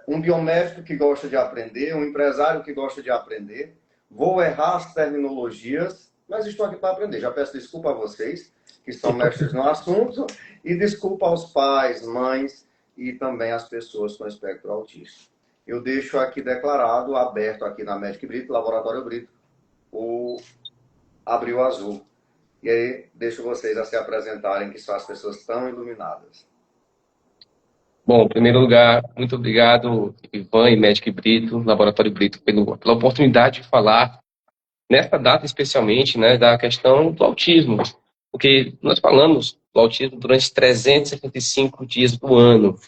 Um biomédico que gosta de aprender, um empresário que gosta de aprender. Vou errar as terminologias, mas estou aqui para aprender. Já peço desculpa a vocês, que são mestres no assunto, e desculpa aos pais, mães e também às pessoas com espectro autista. Eu deixo aqui declarado, aberto aqui na Medic Brito, Laboratório Brito, o Abril Azul. E aí, deixo vocês a se apresentarem, que são as pessoas tão iluminadas. Bom, em primeiro lugar, muito obrigado, Ivan e Medic Brito, Laboratório Brito, pela oportunidade de falar, nessa data especialmente, né, da questão do autismo. Porque nós falamos do autismo durante 365 dias do ano.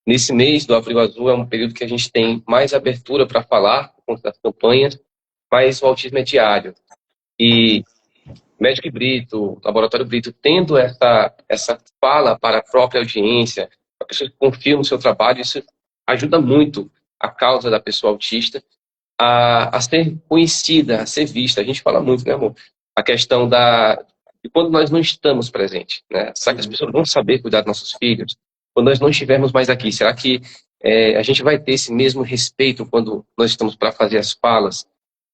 Nesse mês do Abril Azul é um período que a gente tem mais abertura para falar, por conta das campanhas, mas o autismo é diário. E Medic Brito, Laboratório Brito, tendo essa fala para a própria audiência, a pessoa que confia no seu trabalho, isso ajuda muito a causa da pessoa autista a ser conhecida, a ser vista. A gente fala muito, né, amor? A questão de quando nós não estamos presentes, né? Será que as pessoas vão saber cuidar dos nossos filhos? Quando nós não estivermos mais aqui, será que a gente vai ter esse mesmo respeito quando nós estamos para fazer as falas?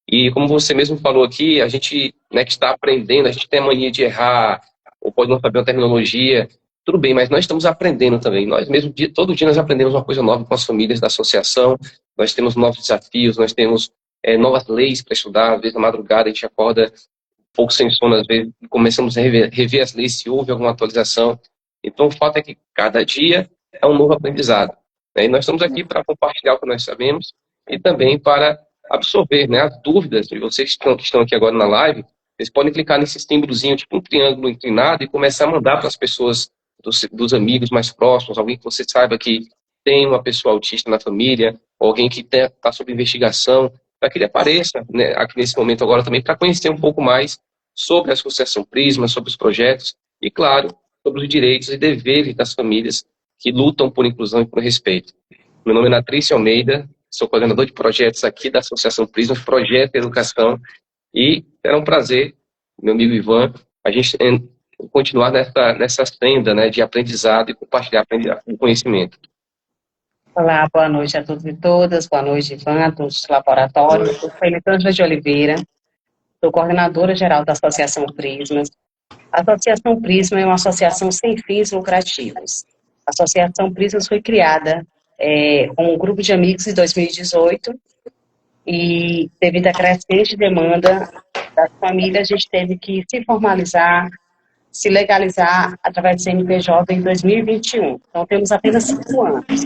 E como você mesmo falou aqui, a gente, né, que está aprendendo, a gente tem a mania de errar, ou pode não saber uma terminologia, tudo bem, mas nós estamos aprendendo também. Nós mesmo, todo dia nós aprendemos uma coisa nova com as famílias da associação, nós temos novos desafios, nós temos novas leis para estudar, às vezes na madrugada a gente acorda um pouco sem sono, às vezes começamos a rever as leis se houve alguma atualização. Então o fato é que cada dia é um novo aprendizado, né? E nós estamos aqui para compartilhar o que nós sabemos e também para absorver, né, as dúvidas de vocês que estão aqui agora na live. Vocês podem clicar nesse símbolozinho, tipo um triângulo inclinado, e começar a mandar para as pessoas, dos amigos mais próximos, alguém que você saiba que tem uma pessoa autista na família, ou alguém que está sob investigação, para que ele apareça, né, aqui nesse momento agora também, para conhecer um pouco mais sobre a Associação Prisma, sobre os projetos, e, claro, sobre os direitos e deveres das famílias que lutam por inclusão e por respeito. Meu nome é Natrícia Almeida, sou coordenador de projetos aqui da Associação Prisma, Projeto Educação, e era um prazer, meu amigo Ivan, a gente continuar nessa senda, né, de aprendizado e compartilhar o conhecimento. Olá, boa noite a todos e todas, boa noite, Ivan, a todos do laboratório. Eu sou Elisângela de Oliveira, sou coordenadora geral da Associação Prismas. A Associação Prisma é uma associação sem fins lucrativos. A Associação Prismas foi criada com um grupo de amigos em 2018 e, devido à crescente demanda das famílias, a gente teve que se formalizar, se legalizar através do CNPJ em 2021. Então, temos apenas 5 anos.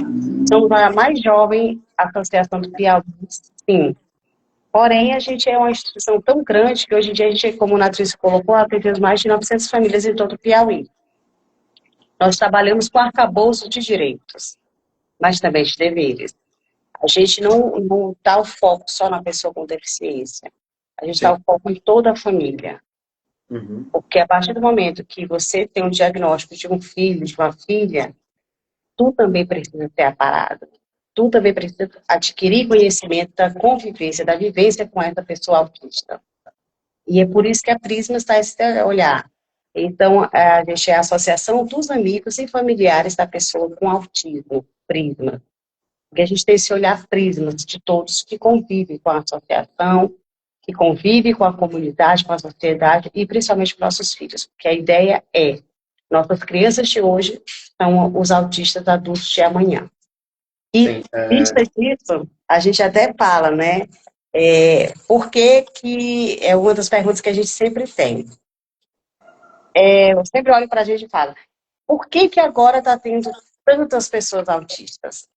Somos a mais jovem associação do Piauí, sim. Porém, a gente é uma instituição tão grande que hoje em dia a gente, como a Natriz colocou, atendemos mais de 900 famílias em todo o Piauí. Nós trabalhamos com arcabouço de direitos, mas também de deveres. A gente não dá o foco só na pessoa com deficiência. A gente dá o foco em toda a família. Uhum. Porque a partir do momento que você tem um diagnóstico de um filho, de uma filha, tu também precisa ser aparado. Tu também precisa adquirir conhecimento da convivência, da vivência com essa pessoa autista. E é por isso que a Prisma está a esse olhar. Então, a gente é a Associação dos Amigos e Familiares da Pessoa com Autismo, Prisma. Porque a gente tem esse olhar Prisma de todos que convivem com a associação, que convivem com a comunidade, com a sociedade e principalmente com nossos filhos. Porque a ideia é, nossas crianças de hoje são os autistas adultos de amanhã. E, vista disso, a gente até fala, né? Por que é uma das perguntas que a gente sempre tem. Eu sempre olho para a gente e falo, por que agora está tendo tantas pessoas autistas?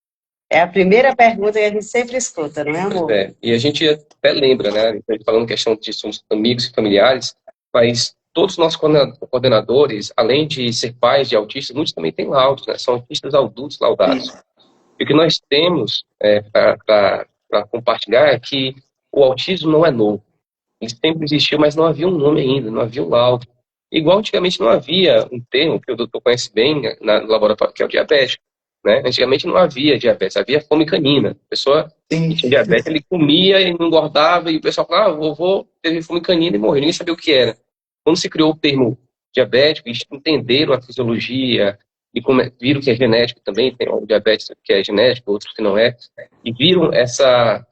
É a primeira pergunta que a gente sempre escuta, não é, amor? E a gente até lembra, né? Falando questão de somos amigos e familiares, mas todos os nossos coordenadores, além de ser pais de autistas, muitos também têm laudos, né? São autistas adultos laudados. E o que nós temos para compartilhar é que o autismo não é novo. Ele sempre existiu, mas não havia um nome ainda, não havia um laudo. Igual antigamente não havia um termo que o doutor conhece bem no laboratório, que é o diabetes. Né? Antigamente não havia diabetes, havia fome canina. A pessoa que tinha diabetes, ele comia e não engordava, e o pessoal falava, o vovô teve fome canina e morreu, ninguém sabia o que era. Quando se criou o termo diabético, eles entenderam a fisiologia e viram que é genético também, tem o diabetes que é genético, outros que não é, e viram essa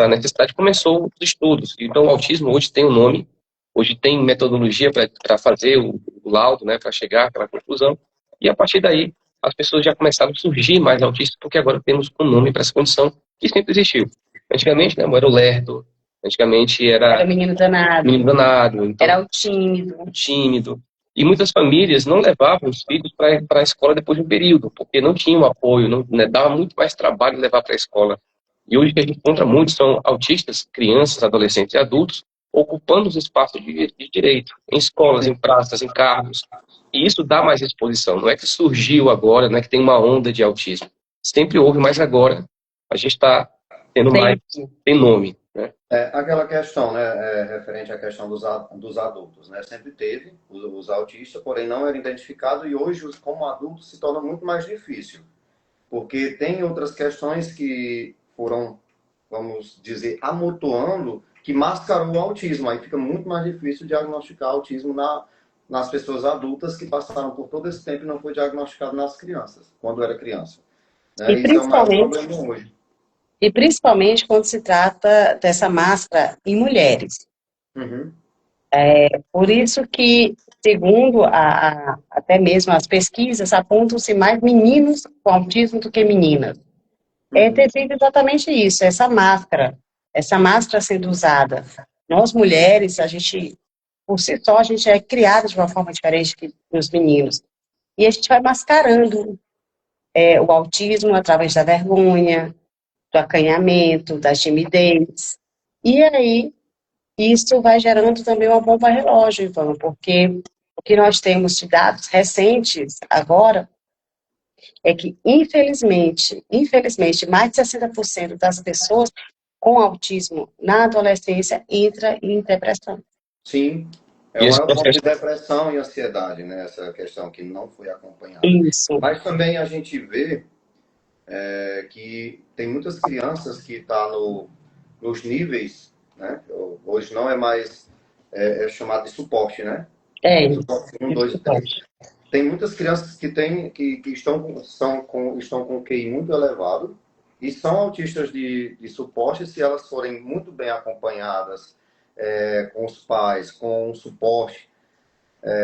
necessidade, começou os estudos. Então, o autismo hoje tem um nome, hoje tem metodologia para fazer o laudo, né, para chegar àquela conclusão, e a partir daí as pessoas já começaram a surgir mais autistas, porque agora temos um nome para essa condição que sempre existiu. Antigamente, né, era o lerdo, antigamente Era o menino danado. menino danado, então, Era o tímido. o tímido. E muitas famílias não levavam os filhos para a escola depois de um período, porque não tinham apoio, não, né, dava muito mais trabalho levar para a escola. E hoje o que a gente encontra muito são autistas, crianças, adolescentes e adultos, ocupando os espaços de direito, em escolas, em praças, em cargos. E isso dá mais exposição. Não é que surgiu agora, não é que tem uma onda de autismo. Sempre houve, mas agora a gente está tendo mais, tem nome, né? Aquela questão, né, referente à questão dos adultos, né, sempre teve os autistas, porém não era identificado e hoje, como adultos, se torna muito mais difícil, porque tem outras questões que foram, vamos dizer, amontoando, que mascarou o autismo, aí fica muito mais difícil diagnosticar autismo nas pessoas adultas que passaram por todo esse tempo e não foi diagnosticado nas crianças, quando era criança. Né? Isso é o maior problema hoje. E principalmente quando se trata dessa máscara em mulheres. Uhum. Por isso que, segundo até mesmo as pesquisas, apontam-se mais meninos com autismo do que meninas. É devido exatamente isso, essa máscara sendo usada. Nós mulheres, a gente, por si só, a gente é criada de uma forma diferente que os meninos. E a gente vai mascarando o autismo através da vergonha, do acanhamento, da timidez. E aí, isso vai gerando também uma bomba relógio, Ivan, porque o que nós temos de dados recentes agora é que, infelizmente, mais de 60% das pessoas com autismo na adolescência entra em depressão. Sim, é o maior ponto de depressão e ansiedade, né? Essa questão que não foi acompanhada. Isso. Mas também a gente vê que tem muitas crianças que estão nos níveis, né? Hoje não é mais chamado de suporte, né? Suporte 1, 2 e 3. Tem muitas crianças que estão com QI muito elevado e são autistas de suporte se elas forem muito bem acompanhadas com os pais, com um suporte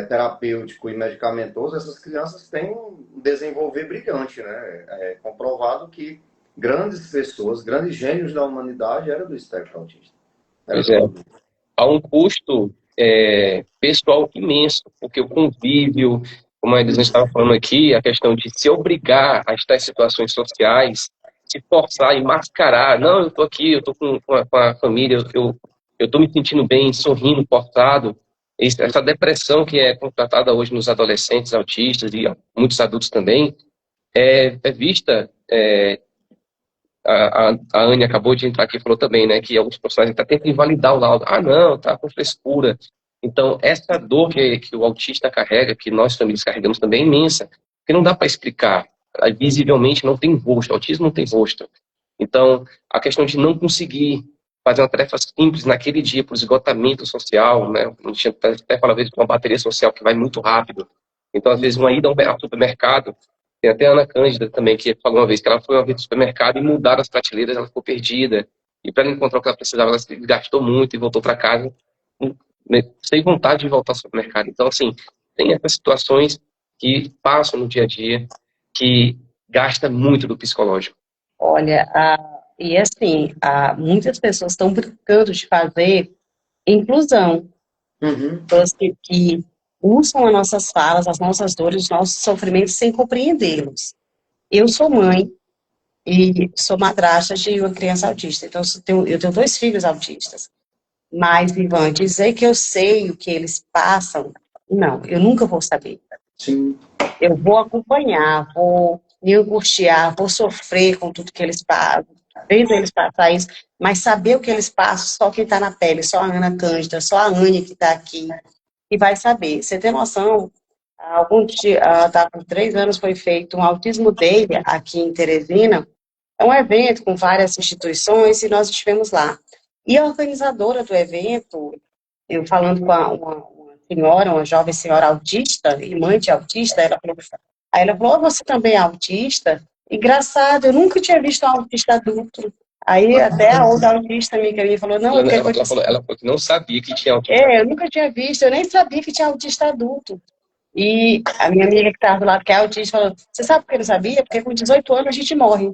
terapêutico e medicamentoso. Essas crianças têm um desenvolver brilhante, né? É comprovado que grandes pessoas, grandes gênios da humanidade eram do espectro autista. Pois é. Há um custo pessoal imenso, porque o convívio, como a Edson estava falando aqui, a questão de se obrigar a estar em situações sociais, se forçar e mascarar. Não, eu estou aqui, eu estou com a família, eu estou me sentindo bem, sorrindo, forçado. Essa depressão que é contratada hoje nos adolescentes autistas e muitos adultos também, é vista... A Anne acabou de entrar aqui e falou também, né, que alguns profissionais até tentam invalidar o laudo. Ah, não, tá com frescura. Então, essa dor que o autista carrega, que nós famílias carregamos também, é imensa, porque não dá para explicar. Visivelmente não tem rosto, o autismo não tem rosto. Então, a questão de não conseguir fazer uma tarefa simples naquele dia, por esgotamento social, né, a gente até fala às vezes com uma bateria social que vai muito rápido. Então, às vezes, uma ida ao supermercado. Tem até a Ana Cândida também, que falou uma vez que ela foi uma vez no supermercado e mudaram as prateleiras, ela ficou perdida. E para encontrar o que ela precisava, ela se gastou muito e voltou para casa sem vontade de voltar ao supermercado. Então, assim, tem essas situações que passam no dia a dia, que gasta muito do psicológico. Olha, e assim, muitas pessoas estão brincando de fazer inclusão. Pessoas que usam as nossas falas, as nossas dores, os nossos sofrimentos sem compreendê-los. Eu sou mãe e sou madrasta de uma criança autista, então eu tenho 2 filhos autistas. Mas, Ivan, dizer que eu sei o que eles passam, não, eu nunca vou saber. Sim. Eu vou acompanhar, vou me angustiar, vou sofrer com tudo que eles passam, vendo eles passar isso, mas saber o que eles passam, só quem está na pele, só a Ana Cândida, só a Anne que está aqui, e vai saber. Você tem noção, com 3 anos foi feito um Autismo Day aqui em Teresina, é um evento com várias instituições e nós estivemos lá. E a organizadora do evento, eu falando com uma senhora, uma jovem senhora autista, e mãe de autista, ela falou, Aí ela falou, você também é autista? Engraçado, eu nunca tinha visto um autista adulto. Aí até a outra autista amiga minha falou, não, Ela, porque ela falou que não sabia que tinha autismo. eu nunca tinha visto, eu nem sabia que tinha autista adulto. E a minha amiga que estava do lado, que é autista, falou, você sabe por que eu não sabia? Porque com 18 anos a gente morre.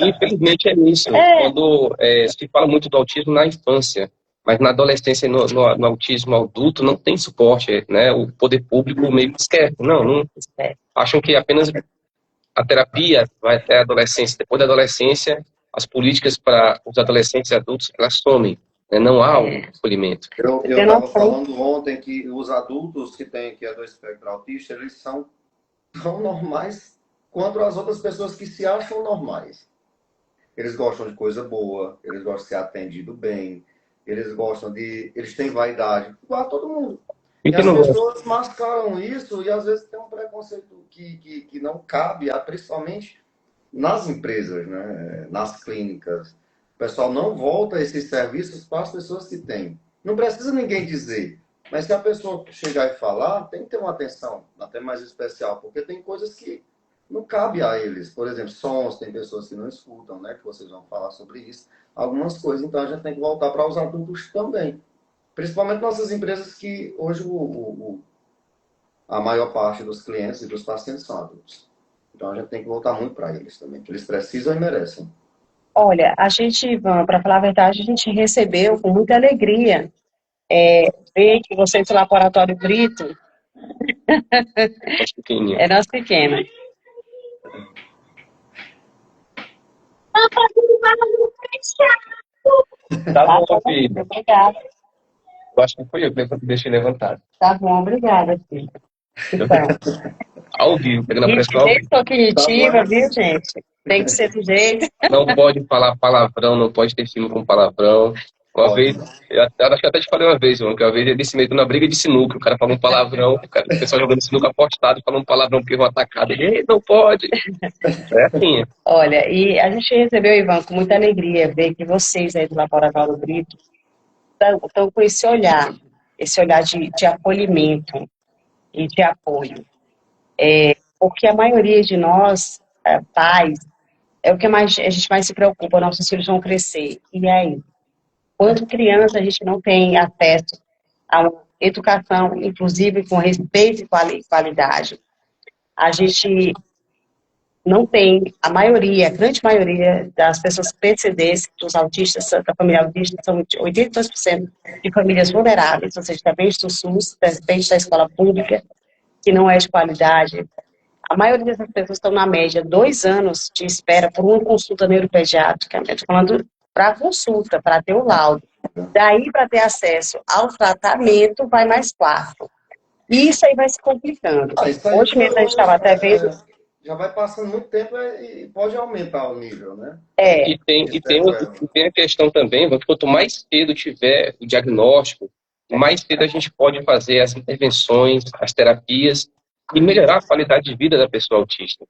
Infelizmente é isso. Quando se fala muito do autismo na infância, mas na adolescência e no autismo adulto não tem suporte, né? O poder público meio que esquece. Não acham que apenas a terapia vai até a adolescência. Depois da adolescência, as políticas para os adolescentes e adultos, elas somem, né? Não há um acolhimento. Eu estava falando ontem que os adultos que têm que é do espectro autista, eles são tão normais quanto as outras pessoas que se acham normais. Eles gostam de coisa boa, eles gostam de ser atendido bem, eles têm vaidade, igual a todo mundo. E as pessoas mascaram isso e às vezes tem um preconceito que não cabe, principalmente nas empresas, né? Nas clínicas. O pessoal não volta esses serviços para as pessoas que têm. Não precisa ninguém dizer, mas se a pessoa chegar e falar, tem que ter uma atenção até mais especial, porque tem coisas que não cabe a eles. Por exemplo, sons, tem pessoas que não escutam, né? Que vocês vão falar sobre isso. Algumas coisas, então a gente tem que voltar para os adultos também. Principalmente nossas empresas que hoje a maior parte dos clientes e dos pacientes são adultos. Então a gente tem que voltar muito para eles também, que eles precisam e merecem. Olha, a gente, para falar a verdade, a gente recebeu com muita alegria ver que vocês do Laboratório Brito é nossa pequena. Tá bom, filho. Obrigada. Eu acho que foi eu que deixei levantado. Tá bom, obrigada, filho. Então, ao vivo, pegando a pressão. Eu sou cognitiva, viu, gente? Tem que ser do jeito. Não pode falar palavrão, não pode ter filme com palavrão. Uma vez, eu acho que até te falei uma vez, mano, que uma vez ele se meteu na briga de sinuca, o cara falou um palavrão, o pessoal jogando sinuca apostado, falando um palavrão porque foi atacado. Ele, não pode. É assim. Olha, e a gente recebeu, Ivan, com muita alegria ver que vocês aí do Laboratório Brito estão com esse olhar de acolhimento e de apoio. Porque a maioria de nós, pais, é o que a gente mais se preocupa, nossos filhos vão crescer. E aí? Quando criança, a gente não tem acesso a uma educação, inclusive com respeito e qualidade. A gente não tem, a grande maioria das pessoas PCDs, dos autistas, da família autista, são 82% de famílias vulneráveis, ou seja, depende do SUS, depende da escola pública, que não é de qualidade. A maioria dessas pessoas estão na média 2 anos de espera por uma consulta neuropediátrica. Estou falando para consulta, para ter o laudo. Daí, para ter acesso ao tratamento, vai mais 4. E isso aí vai se complicando. Hoje mesmo a gente estava até vendo... Já vai passando muito tempo e pode aumentar o nível, né? E tem a questão também, que quanto mais cedo tiver o diagnóstico, mais cedo a gente pode fazer as intervenções, as terapias e melhorar a qualidade de vida da pessoa autista.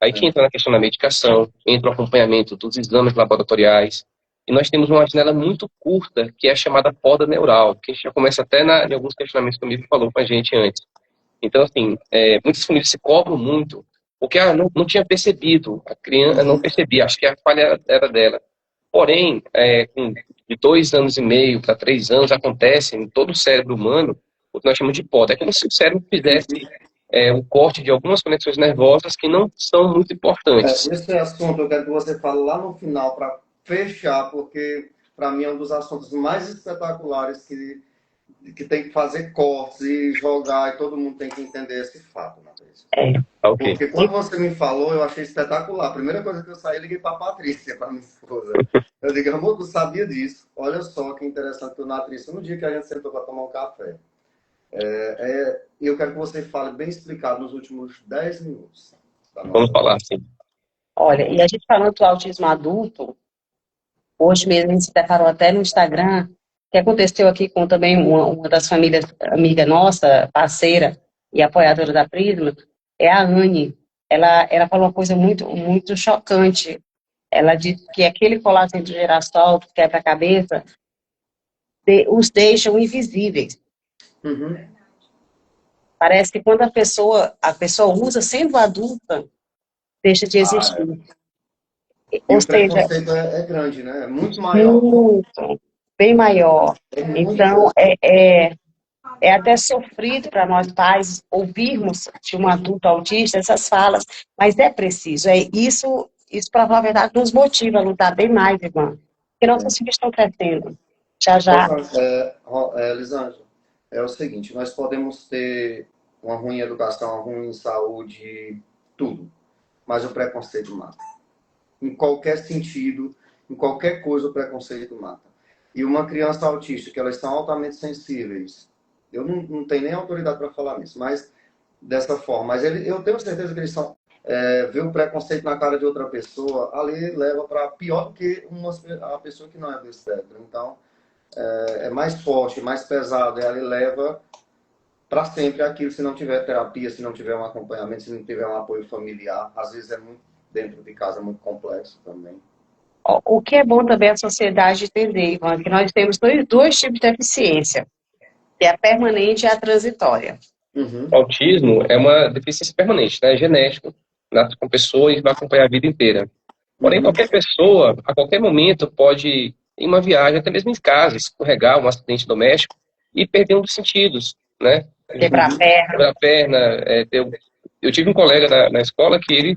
Aí que entra na questão da medicação, entra o acompanhamento dos exames laboratoriais. E nós temos uma janela muito curta, que é a chamada poda neural, que a gente já começa até em alguns questionamentos que o Mito falou com a gente antes. Então, assim, muitas famílias se cobram muito, porque não tinha percebido, a criança não percebia, acho que a falha era dela. Porém, de 2 anos e meio para 3 anos, acontece em todo o cérebro humano o que nós chamamos de poda. É como se o cérebro fizesse um corte de algumas conexões nervosas que não são muito importantes. Esse assunto eu quero que você fale lá no final para fechar, porque para mim é um dos assuntos mais espetaculares que tem que fazer cortes e jogar, e todo mundo tem que entender esse fato, Patrícia. Porque quando você me falou, eu achei espetacular. A primeira coisa que eu saí, liguei para a Patrícia, para minha esposa. Eu digo, amor, tu sabia disso? Olha só que interessante, tu, Patrícia, no dia que a gente sentou para tomar um café. Eu quero que você fale bem explicado nos últimos 10 minutos. Vamos falar, sim. Olha, e a gente falando do autismo adulto, hoje mesmo a gente se deparou até no Instagram, que aconteceu aqui com também uma das famílias, amiga nossa, parceira e apoiadora da Prisma, é a Anne. Ela falou uma coisa muito, muito chocante. Ela disse que aquele colarzinho de girassol que quebra-cabeça os deixam invisíveis. Uhum. Parece que quando a pessoa usa sendo adulta, deixa de Ah, existir. e Ou o seja, preconceito é grande, né? É muito maior. muito, bem maior. É muito. Então, é até sofrido para nós pais ouvirmos de um adulto autista essas falas, mas é preciso. Isso para falar a verdade, nos motiva a lutar bem mais, irmã. Porque nossos filhos estão crescendo. Já, já. Rosângela, Lisângela, é o seguinte, nós podemos ter uma ruim educação, uma ruim saúde, tudo, mas o preconceito mata. Em qualquer sentido, em qualquer coisa, o preconceito mata. E uma criança autista, que elas são altamente sensíveis, eu não tenho nem autoridade para falar nisso, mas dessa forma. Mas eu tenho certeza que eles são. Ver o preconceito na cara de outra pessoa, ali leva para pior do que a pessoa que não é do espectro. Então, é mais forte, mais pesado, e ali leva para sempre aquilo se não tiver terapia, se não tiver um acompanhamento, se não tiver um apoio familiar. Às vezes é muito dentro de casa, é muito complexo também. O que é bom também a sociedade entender, Ivan, que nós temos dois tipos de deficiência, que é a permanente e a transitória. Uhum. O autismo é uma deficiência permanente, né? É genético, nasce com pessoa e vai acompanhar a vida inteira. Porém, Uhum. qualquer pessoa, a qualquer momento, pode, em uma viagem, até mesmo em casa, escorregar um acidente doméstico e perder um dos sentidos, né? Quebrar a perna. Quebrar a perna. Eu tive um colega na escola que ele,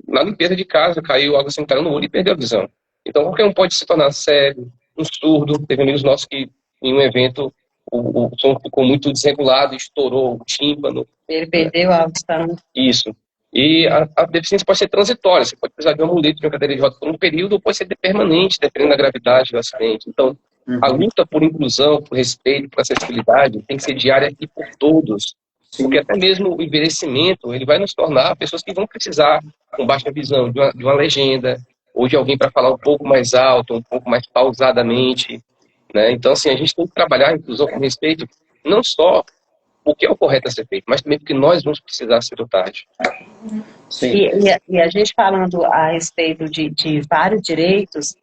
na limpeza de casa, caiu água sanitária no olho e perdeu a visão. Então, qualquer um pode se tornar cego, um surdo. Teve amigos nossos que, em um evento, o som ficou muito desregulado, estourou o tímpano. Ele perdeu a audição. Isso. E a deficiência pode ser transitória, você pode precisar de uma muleta, de uma cadeira de rodas por um período, ou pode ser permanente, dependendo da gravidade do acidente. Então, a Uhum. luta por inclusão, por respeito, por acessibilidade, tem que ser diária e por todos. Porque Sim. até mesmo o envelhecimento, ele vai nos tornar pessoas que vão precisar, com baixa visão, de uma legenda, ou de alguém para falar um pouco mais alto, um pouco mais pausadamente, né? Então, assim, a gente tem que trabalhar a inclusão com respeito, não só o que é o correto a ser feito, mas também porque nós vamos precisar cedo ou tarde. Sim. E a gente falando a respeito de vários direitos,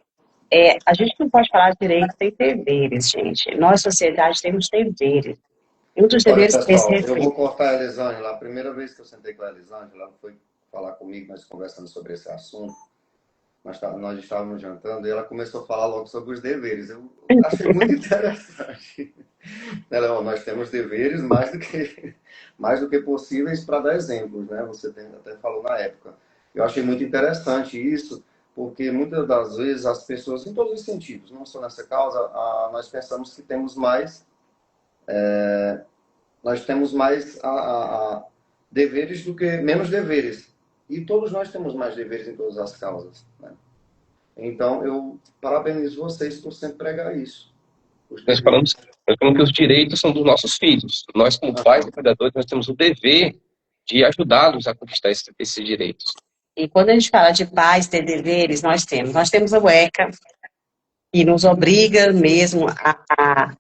a gente não pode falar de direitos sem deveres, gente. Nós, sociedade, temos deveres. E um dos Olha, deveres é esse pessoal, eu respeito. vou cortar a Elisângela. A primeira vez que eu sentei com a Elisângela, ela foi falar comigo, nós conversando sobre esse assunto. Nós estávamos jantando e ela começou a falar logo sobre os deveres. Eu achei muito interessante. Ela, nós temos deveres mais do que possíveis para dar exemplos, né? Você até falou na época. Eu achei muito interessante isso, porque muitas das vezes as pessoas, em todos os sentidos, não só nessa causa, nós pensamos que temos mais, deveres do que menos deveres. E todos nós temos mais deveres em todas as causas, né? Então, eu parabenizo vocês por sempre pregar isso. Os Nós deveres. falamos, nós falamos que os direitos são dos nossos filhos. Nós, como pais e cuidadores, nós temos o dever de ajudá-los a conquistar esses direitos. E quando a gente fala de pais ter deveres, nós temos. Nós temos a UECA, que nos obriga mesmo a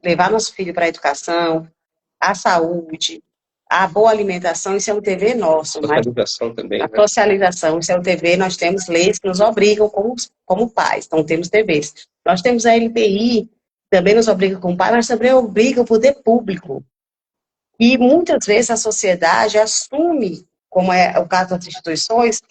levar nosso filho para a educação, a saúde, a boa alimentação, isso é um dever nosso, mas Socialização também, a né? socialização, isso é um dever, nós temos leis que nos obrigam como pais, então temos deveres. Nós temos a LPI, também nos obriga como pai, mas também obriga o poder público. E muitas vezes a sociedade assume, como é o caso das instituições,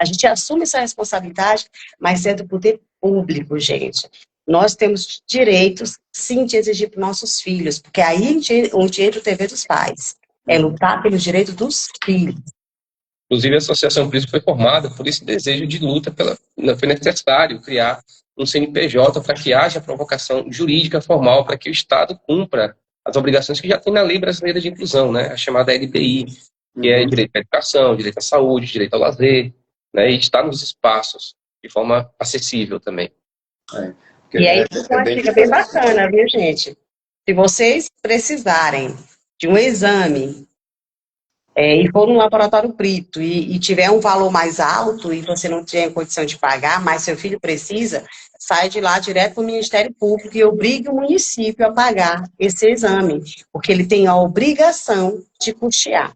a gente assume essa responsabilidade, mas é do poder público, gente. Nós temos direitos, sim, de exigir para nossos filhos, porque aí onde entra o dever dos pais, é lutar pelos direitos dos filhos. Inclusive, a Associação Prisma foi formada por esse desejo de luta. Foi necessário criar um CNPJ para que haja provocação jurídica formal para que o Estado cumpra as obrigações que já tem na Lei Brasileira de Inclusão, né? A chamada LBI, que é direito à educação, direito à saúde, direito ao lazer, né? E estar nos espaços de forma acessível também. E aí fica uma dica bem bacana, viu, gente? Se vocês precisarem de um exame e for num laboratório Brito e tiver um valor mais alto e você não tiver condição de pagar, mas seu filho precisa, sai de lá direto para o Ministério Público e obrigue o município a pagar esse exame, porque ele tem a obrigação de custear.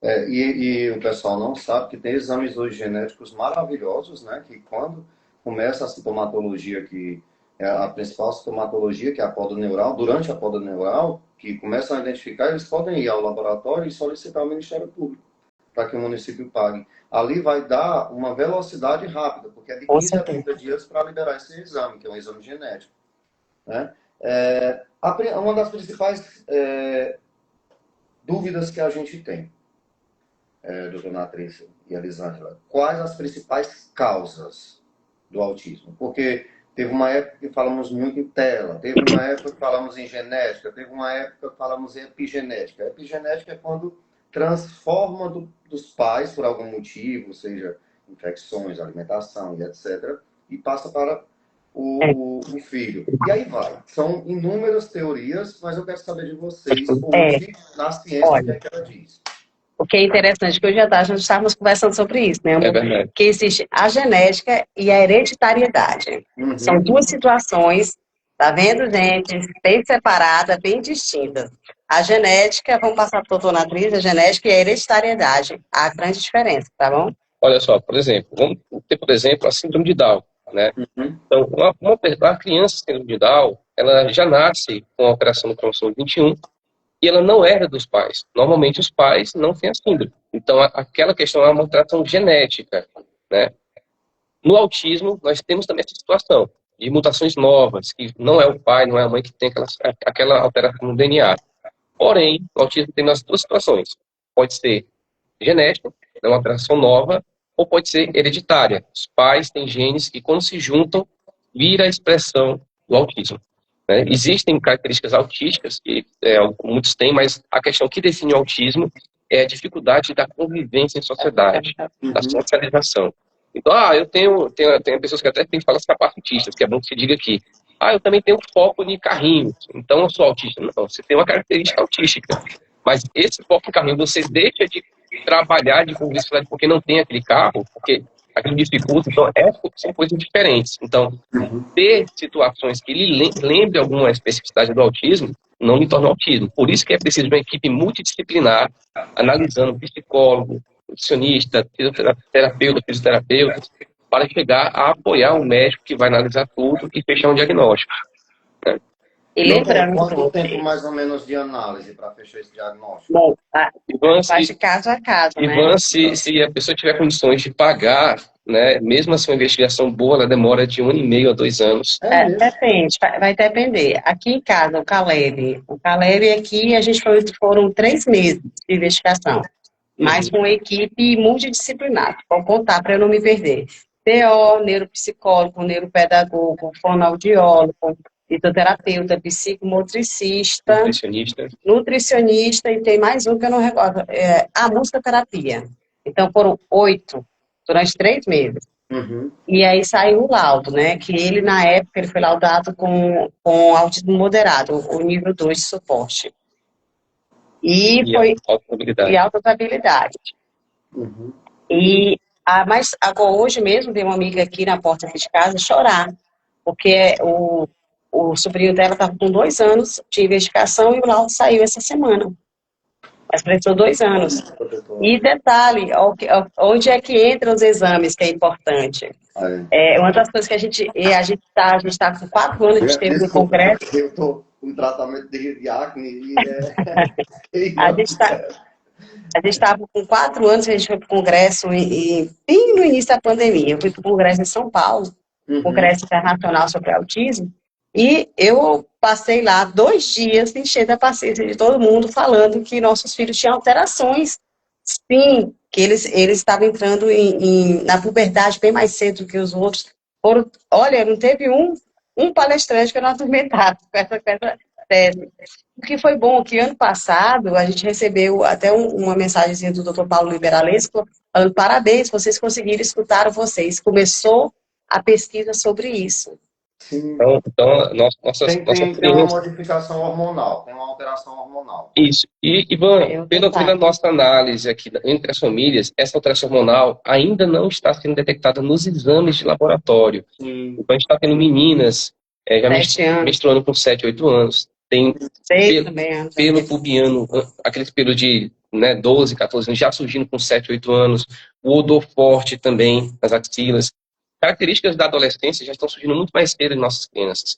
E o pessoal não sabe que tem exames hoje genéticos maravilhosos, né? Que quando começa a sintomatologia, que é a principal sintomatologia, que é a poda neural, durante a poda neural, que começam a identificar, eles podem ir ao laboratório e solicitar ao Ministério Público para que o município pague. Ali vai dar uma velocidade rápida, porque é de 15 a 30 dias para liberar esse exame, que é um exame genético. Né? Uma das principais dúvidas que a gente tem, doutora Natrícia e Elisângela, quais as principais causas do autismo? Porque teve uma época que falamos muito em tela, teve uma época que falamos em genética, teve uma época que falamos em epigenética. A epigenética é quando transforma dos pais, por algum motivo, seja infecções, alimentação e etc., e passa para o filho. E aí vai. São inúmeras teorias, mas eu quero saber de vocês, hoje, na ciência, o que é que ela diz. O que é interessante, que hoje à tarde nós estávamos conversando sobre isso, né? Que existe a genética e a hereditariedade. São duas situações, tá vendo, gente? Bem separadas, bem distintas. A genética, vamos passar para a doutora Natrícia, a genética e a hereditariedade. Há grande diferença, tá bom? Olha só, por exemplo, vamos ter, por exemplo, a síndrome de Down, né? Então, uma criança com síndrome de Down, ela já nasce com a alteração no cromossomo 21, e ela não herda dos pais. Normalmente os pais não têm a síndrome. Então aquela questão é uma alteração genética, né? No autismo nós temos também essa situação de mutações novas, que não é o pai, não é a mãe que tem aquela alteração no DNA. Porém, no autismo tem as duas situações. Pode ser genética, é uma alteração nova, ou pode ser hereditária. Os pais têm genes que, quando se juntam, vira a expressão do autismo. Existem características autísticas, que muitos têm, mas a questão que define o autismo é a dificuldade da convivência em sociedade, da socialização. Então, eu tenho pessoas que até falam capacitistas, que é bom que se diga aqui. Eu também tenho foco em carrinhos, então eu sou autista. Não, você tem uma característica autística, mas esse foco em carrinho, você deixa de trabalhar de convivência porque não tem aquele carro, porque aquilo dificulta, então são coisas diferentes. Então, ter situações que ele lembre alguma especificidade do autismo não lhe torna autismo. Por isso que é preciso uma equipe multidisciplinar, analisando psicólogo, nutricionista, terapeuta, fisioterapeuta, para chegar a apoiar um médico que vai analisar tudo e fechar um diagnóstico. Né? E lembrando... Quanto tempo mais ou menos de análise para fechar esse diagnóstico? Bom, faz de caso a caso, né? Ivan, se a pessoa tiver condições de pagar, né, mesmo assim uma investigação boa, ela demora de 1 ano e meio a 2 anos. Depende, vai depender. Aqui em casa, o Caleb aqui, a gente foram 3 meses de investigação, mas com uma equipe multidisciplinar, vou contar para eu não me perder. TO, neuropsicólogo, neuropedagogo, fonoaudiólogo, fitoterapeuta, psicomotricista, nutricionista, e tem mais um que eu não recordo, a musicoterapia. Então foram 8 durante 3 meses. E aí saiu o laudo, né? Que ele, na época, ele foi laudado com autismo moderado, o nível 2 de suporte. E foi alta estabilidade. Mas agora, hoje mesmo, tem uma amiga aqui na porta de casa chorar, porque o sobrinho dela estava com 2 anos de investigação e o laudo saiu essa semana. Mas precisou 2 anos. E detalhe, onde é que entram os exames, que é importante. Uma das coisas que a gente está com 4 anos, a gente teve no congresso. Eu estou com tratamento de acne e a gente estava com 4 anos, a gente foi para o congresso bem no início da pandemia. Eu fui para o congresso em São Paulo, Congresso Internacional sobre Autismo, e eu passei lá 2 dias enchendo a paciência de todo mundo, falando que nossos filhos tinham alterações. Sim, que eles estavam entrando na puberdade bem mais cedo que os outros. Olha, não teve um palestrante que eu não atormentava com essa tese. O que foi bom, que ano passado a gente recebeu até uma mensagenzinha do Dr. Paulo Liberalesco, falando: parabéns, vocês conseguiram escutar vocês. Começou a pesquisa sobre isso. Sim. Então tem uma modificação hormonal, tem uma alteração hormonal. Isso. E, Ivan, pela nossa análise aqui entre as famílias, essa alteração hormonal ainda não está sendo detectada nos exames de laboratório. Então, a gente está tendo meninas já menstruando com 7, 8 anos. Tem pelo pubiano, aquele pelo de 12, 14 anos, já surgindo com 7, 8 anos. O odor forte também nas axilas. Características da adolescência já estão surgindo muito mais cedo em nossas crianças.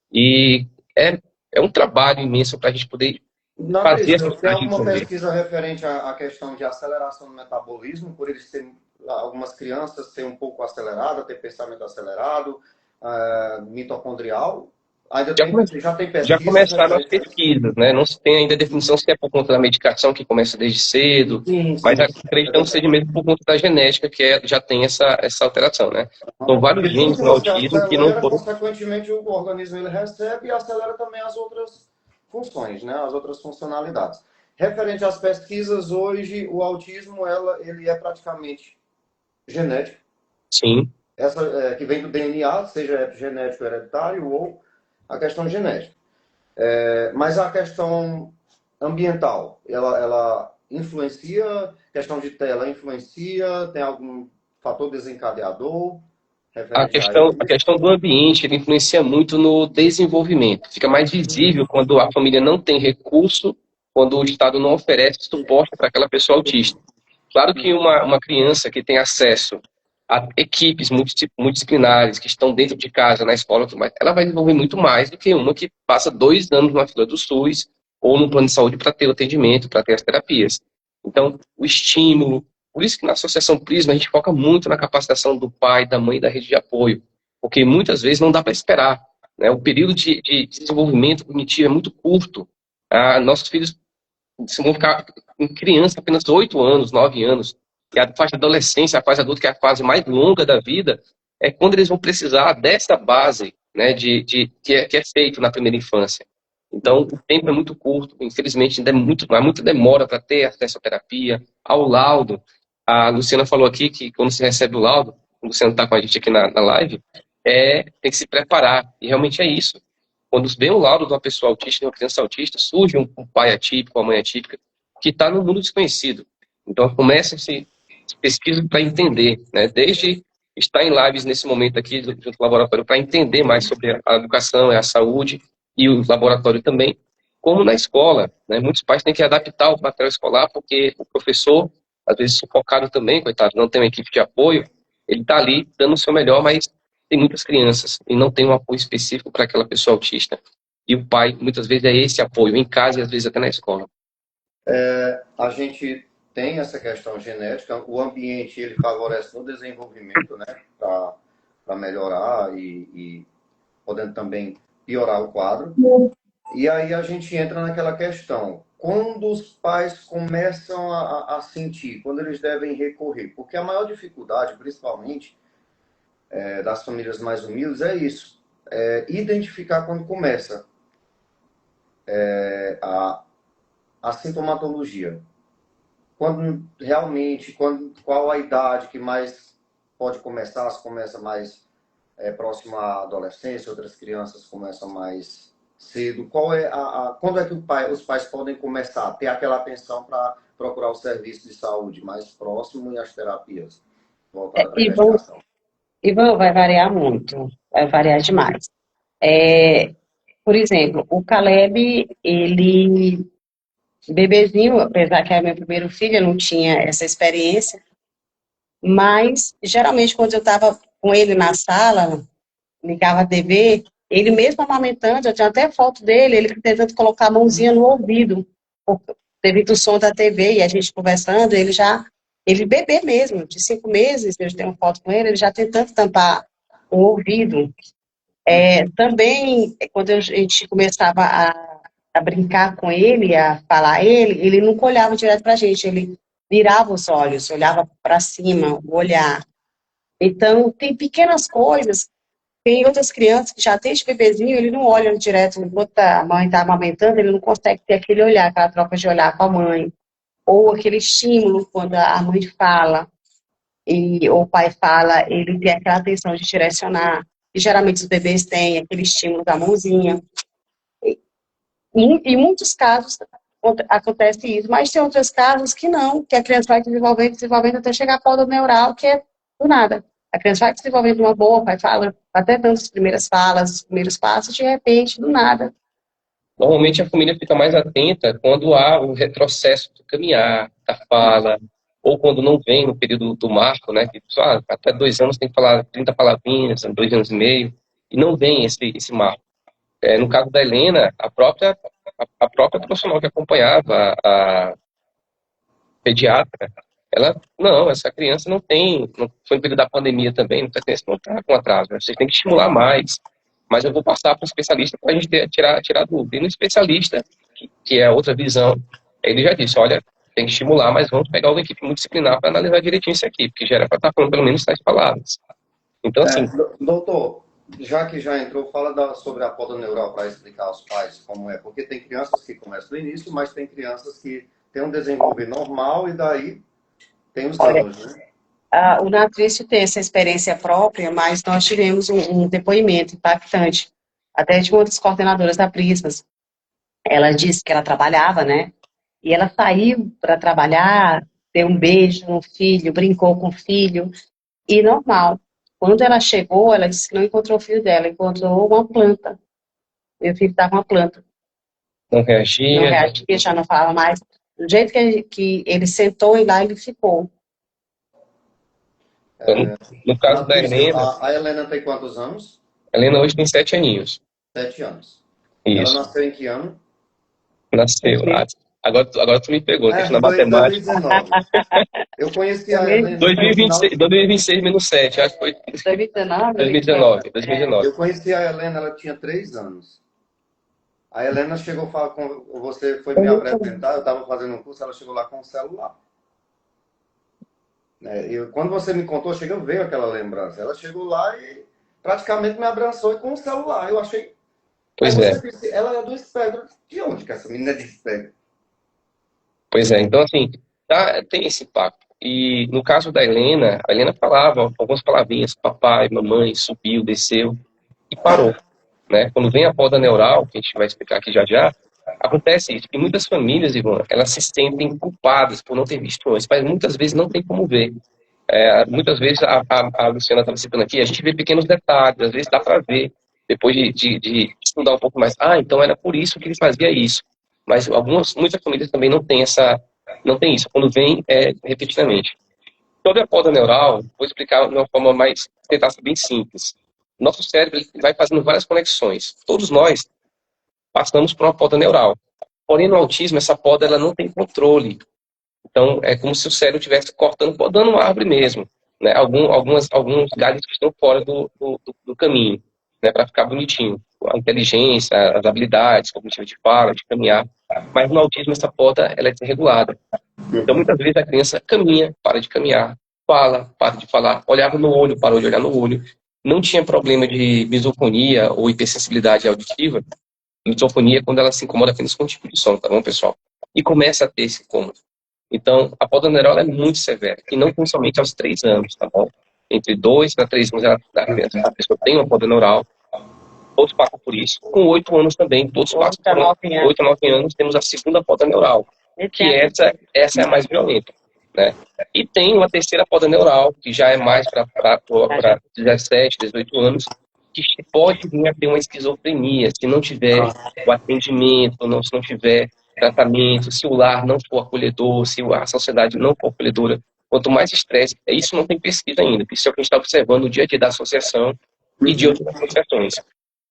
E é um trabalho imenso para a gente poder Não fazer acredito. essa Tem parte alguma entender. pesquisa referente à questão de aceleração do metabolismo, por eles terem, algumas crianças terem um pouco acelerado, ter pensamento acelerado, mitocondrial? Ainda Já, tem, já tem já pesquisas começaram as referentes a isso? pesquisas, né? Não se tem ainda definição se é por conta da medicação, que começa desde cedo, Sim, mas sim. acreditamos que seja mesmo por conta da genética, que já tem essa alteração, né? São vários Porque tudo genes que no você autismo que não acelera, foram. consequentemente, o organismo ele recebe e acelera também as outras funções, né? As outras funcionalidades. Referente às pesquisas, hoje o autismo ele é praticamente genético, Sim, que vem do DNA, seja genético hereditário ou a questão genética. Mas a questão ambiental, ela influencia, questão de tela influencia, tem algum fator desencadeador referente a a isso? questão do ambiente, ele influencia muito no desenvolvimento. Fica mais visível quando a família não tem recurso, quando o Estado não oferece suporte para aquela pessoa autista. Claro que uma criança que tem acesso a equipes multidisciplinares que estão dentro de casa, na escola, tudo mais, ela vai desenvolver muito mais do que uma que passa 2 anos na fila do SUS ou no plano de saúde para ter o atendimento, para ter as terapias. Então, o estímulo. Por isso que na Associação Prisma a gente foca muito na capacitação do pai, da mãe e da rede de apoio, porque muitas vezes não dá para esperar, né? O período de desenvolvimento cognitivo é muito curto. Nossos filhos se vão ficar em criança apenas 8 anos, 9 anos, e a fase da adolescência, a fase adulta, que é a fase mais longa da vida, é quando eles vão precisar dessa base, né, que é feito na primeira infância. Então, o tempo é muito curto, infelizmente, ainda há muita demora para ter acesso à terapia, ao laudo. A Luciana falou aqui que quando você recebe o laudo, o Luciano está com a gente aqui na live, tem que se preparar, e realmente é isso. Quando vem o laudo de uma pessoa autista, de uma criança autista, surge um pai atípico, uma mãe atípica, que está no mundo desconhecido. Então, começam-se pesquisas para entender, né? Desde estar em lives nesse momento aqui do laboratório para entender mais sobre a educação, a saúde e o laboratório também, como na escola, né? Muitos pais têm que adaptar o material escolar porque o professor, às vezes sufocado também, coitado, não tem uma equipe de apoio, ele está ali dando o seu melhor, mas tem muitas crianças e não tem um apoio específico para aquela pessoa autista. E o pai, muitas vezes, é esse apoio, em casa e às vezes até na escola. A gente tem essa questão genética, o ambiente ele favorece no desenvolvimento, né, para melhorar e podendo também piorar o quadro. E aí a gente entra naquela questão, quando os pais começam a sentir, quando eles devem recorrer, porque a maior dificuldade, principalmente, das famílias mais humildes é isso, identificar quando começa a sintomatologia. Quando realmente, qual a idade que mais pode começar, se começa mais próximo à adolescência, outras crianças começam mais cedo. Quando é que os pais podem começar a ter aquela atenção para procurar o serviço de saúde mais próximo e as terapias voltadas para a Ivan, investigação? Ivan, vai variar muito, vai variar demais. É, por exemplo, o Caleb, ele, bebezinho, apesar que é meu primeiro filho, eu não tinha essa experiência, mas geralmente quando eu estava com ele na sala, ligava a TV, ele mesmo amamentando, eu tinha até foto dele, ele tentando colocar a mãozinha no ouvido, devido ao som da TV, e a gente conversando, ele bebê mesmo, de 5 meses, eu tenho foto com ele já tentando tampar o ouvido. Também, quando a gente começava a brincar com ele, a falar ele nunca olhava direto pra gente, ele virava os olhos, olhava para cima, o olhar. Então, tem pequenas coisas. Tem outras crianças que já desde bebezinho, ele não olha direto, enquanto a mãe está amamentando, ele não consegue ter aquele olhar, aquela troca de olhar com a mãe. Ou aquele estímulo quando a mãe fala, ou o pai fala, ele tem aquela atenção de direcionar. E geralmente os bebês têm aquele estímulo da mãozinha. Em muitos casos acontece isso, mas tem outros casos que não, que a criança vai desenvolvendo, desenvolvendo até chegar à poda neural, que é do nada. A criança vai desenvolvendo uma boa, vai fala, até dando as primeiras falas, os primeiros passos, de repente, do nada. Normalmente a família fica mais atenta quando há o retrocesso do caminhar, da fala, ou quando não vem no período do marco, né? Que só até 2 anos tem que falar 30 palavrinhas, 2 anos e meio, e não vem esse marco. No caso da Helena, a própria profissional que acompanhava a pediatra, não, essa criança não tem, não, foi no período da pandemia também, essa criança não está com atraso, né? Vocês têm que estimular mais, mas eu vou passar para o especialista para a gente tirar dúvida. E no especialista, que é a outra visão, ele já disse, olha, tem que estimular, mas vamos pegar uma equipe multidisciplinar para analisar direitinho isso aqui, porque já era para estar falando pelo menos 7 palavras. Então, assim... Doutor, já que já entrou, fala sobre a poda neural para explicar aos pais como é, porque tem crianças que começam do início, mas tem crianças que têm um desenvolver normal e daí tem os anos, né? O Natrício tem essa experiência própria, mas nós tivemos um depoimento impactante, até de uma das coordenadoras da Prismas. Ela disse que ela trabalhava, né? E ela saiu para trabalhar, deu um beijo no filho, brincou com o filho, e normal. Quando ela chegou, ela disse que não encontrou o filho dela, encontrou uma planta. Meu filho estava uma planta. Não reagia. Não reagia, já não falava mais. Do jeito que ele sentou e lá ele ficou. No caso da Helena... A Helena tem quantos anos? A Helena hoje tem 7 aninhos. 7 anos. Isso. Ela nasceu em que ano? Nasceu. Agora tu me pegou, questão da matemática. 2019. Eu conheci a Helena... 2026 menos 7, acho que foi... 2019. Eu conheci a Helena, ela tinha 3 anos. A Helena chegou a falar com você, foi me apresentar, eu estava fazendo um curso, ela chegou lá com o celular. Quando você me contou, veio aquela lembrança. Ela chegou lá e praticamente me abraçou com o celular. Eu achei... Pois é. Disse, ela é do espectro. De onde que essa menina é de espectro? Pois é, então assim, tem esse impacto. E no caso da Helena, a Helena falava algumas palavrinhas, papai, mamãe, subiu, desceu e parou. Né? Quando vem a poda neural, que a gente vai explicar aqui já já, acontece isso. E muitas famílias, Ivan, elas se sentem culpadas por não ter visto antes, mas muitas vezes não tem como ver. Muitas vezes, a Luciana estava citando aqui, a gente vê pequenos detalhes, às vezes dá para ver, depois de estudar um pouco mais, então era por isso que ele fazia isso. Mas muitas famílias também não têm isso, quando vem repetidamente. Sobre a poda neural, vou explicar de uma forma tentar ser bem simples. Nosso cérebro vai fazendo várias conexões. Todos nós passamos por uma poda neural. Porém, no autismo, essa poda ela não tem controle. Então, é como se o cérebro estivesse podando uma árvore mesmo. Né? Alguns galhos que estão fora do caminho, né? Para ficar bonitinho. A inteligência, as habilidades cognitivas de fala, de caminhar. Mas no autismo, essa poda ela é desregulada. Então, muitas vezes a criança caminha, para de caminhar, fala, para de falar, olhava no olho, parou de olhar no olho. Não tinha problema de misofonia ou hipersensibilidade auditiva. Misofonia é quando ela se incomoda apenas com o tipo de som, tá bom, pessoal? E começa a ter esse incômodo. Então, a poda neural é muito severa, e não somente aos 3 anos, tá bom? Entre 2 a 3 anos, a pessoa tem uma poda neural, todos passam por isso. Com 8 anos também, todos passam por 8 a 9 anos, temos a segunda poda neural, que essa é a mais violenta, né? E tem uma terceira poda neural, que já é mais para 17, 18 anos, que pode vir a ter uma esquizofrenia, se não tiver o atendimento, se não tiver tratamento, se o lar não for acolhedor, se a sociedade não for acolhedora. Quanto mais estresse, isso não tem pesquisa ainda, isso é o que a gente está observando no dia a dia da associação e de outras associações.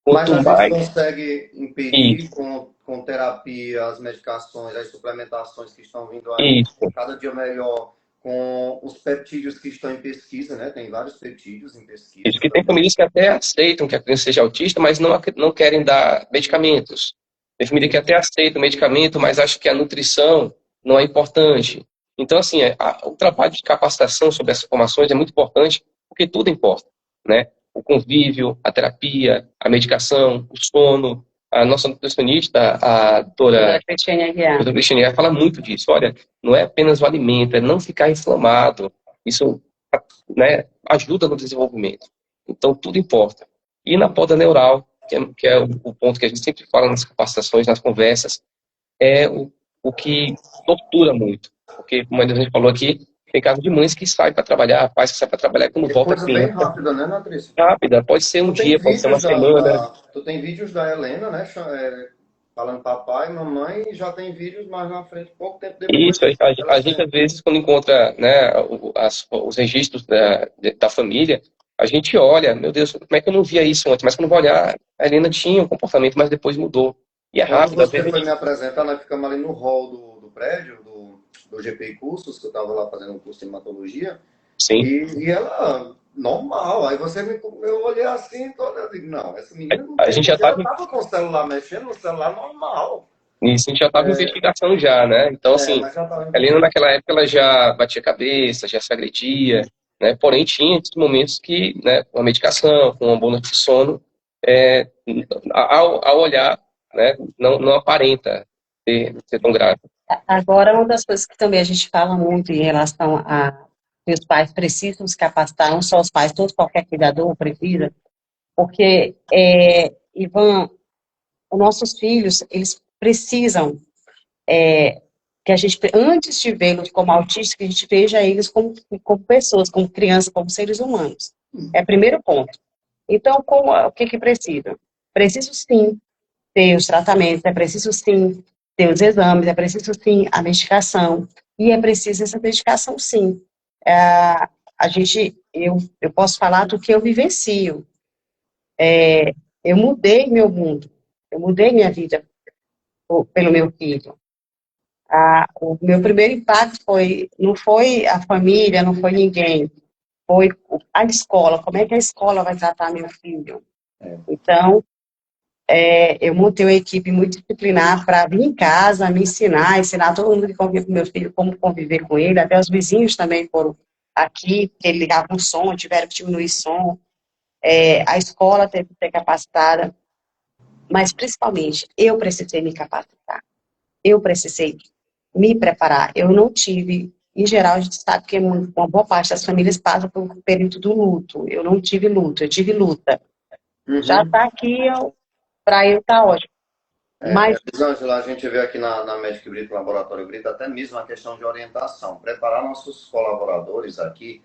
Mas a gente consegue impedir com terapia, as medicações, as suplementações que estão vindo aí, cada dia melhor, com os peptídeos que estão em pesquisa, né? Tem vários peptídeos em pesquisa. Isso, que tem famílias que até aceitam que a criança seja autista, mas não querem dar medicamentos. Tem família que até aceita o medicamento, mas acha que a nutrição não é importante. Então, assim, o trabalho de capacitação sobre essas informações é muito importante, porque tudo importa, né? O convívio, a terapia, a medicação, o sono. A nossa nutricionista, a doutora Cristiane Aguiar, fala muito disso. Olha, não é apenas o alimento, é não ficar inflamado. Isso, né, ajuda no desenvolvimento. Então, tudo importa. E na poda neural, que é o ponto que a gente sempre fala nas capacitações, nas conversas, é o que tortura muito. Porque, como a gente falou aqui, tem casos de mães que saem para trabalhar, pais que saem para trabalhar quando volta coisa bem rápida, né, Natrícia? Rápida, pode ser um dia, pode ser uma semana. Tu tem vídeos da Helena, né, falando papai, mamãe, e já tem vídeos mais na frente, pouco tempo depois. Isso, a gente às vezes, quando encontra, né, os registros da família, a gente olha, meu Deus, como é que eu não via isso antes? Mas quando eu vou olhar, a Helena tinha um comportamento, mas depois mudou. E é Quando rápido, às você vezes a foi gente... me apresentar, nós ficamos ali no hall do prédio, do GPI Cursos, que eu estava lá fazendo um curso de hematologia, Sim, e ela, normal. Aí eu olhei assim, eu digo, não, essa menina não a tem. gente já E ela estava estava com o celular mexendo, no celular normal. nisso, a gente já estava em investigação já, né? Então, É, assim, mas já estava a Helena investigando. naquela época ela já batia cabeça, já se agredia, né? Porém, tinha esses momentos que, né, com a medicação, com uma boa noite de sono, é, ao olhar, né, não aparenta ser tão grave. Agora, uma das coisas que também a gente fala muito em relação a que os pais precisam se capacitar, não só os pais, todos, qualquer cuidador precisa, porque, Ivan, os nossos filhos, eles precisam que a gente, antes de vê-los como autistas, que a gente veja eles como pessoas, como crianças, como seres humanos. É o primeiro ponto. Então, o que que precisa? Preciso, sim, ter os tratamentos, é preciso, sim, ter os exames, é preciso, sim, a medicação, e é preciso essa dedicação, sim. É, eu posso falar do que eu vivencio. Eu mudei meu mundo, eu mudei minha vida pelo meu filho. O meu primeiro impacto não foi a família, não foi ninguém, foi a escola, como é que a escola vai tratar meu filho. Então, eu montei uma equipe muito disciplinar para vir em casa, me ensinar todo mundo que convive com meu filho, como conviver com ele, até os vizinhos também foram aqui, porque ele ligava um som, tiveram que diminuir som, a escola teve que ser capacitada, mas principalmente eu precisei me capacitar, eu precisei me preparar. Eu não tive, em geral, a gente sabe que uma boa parte das famílias passa por um período do luto. Eu não tive luto, eu tive luta. Já Uhum. está aqui, para eu tá ótimo. Mas, Elisângela, a gente vê aqui na Medic Brito, Laboratório Brito, até mesmo a questão de orientação. Preparar nossos colaboradores aqui,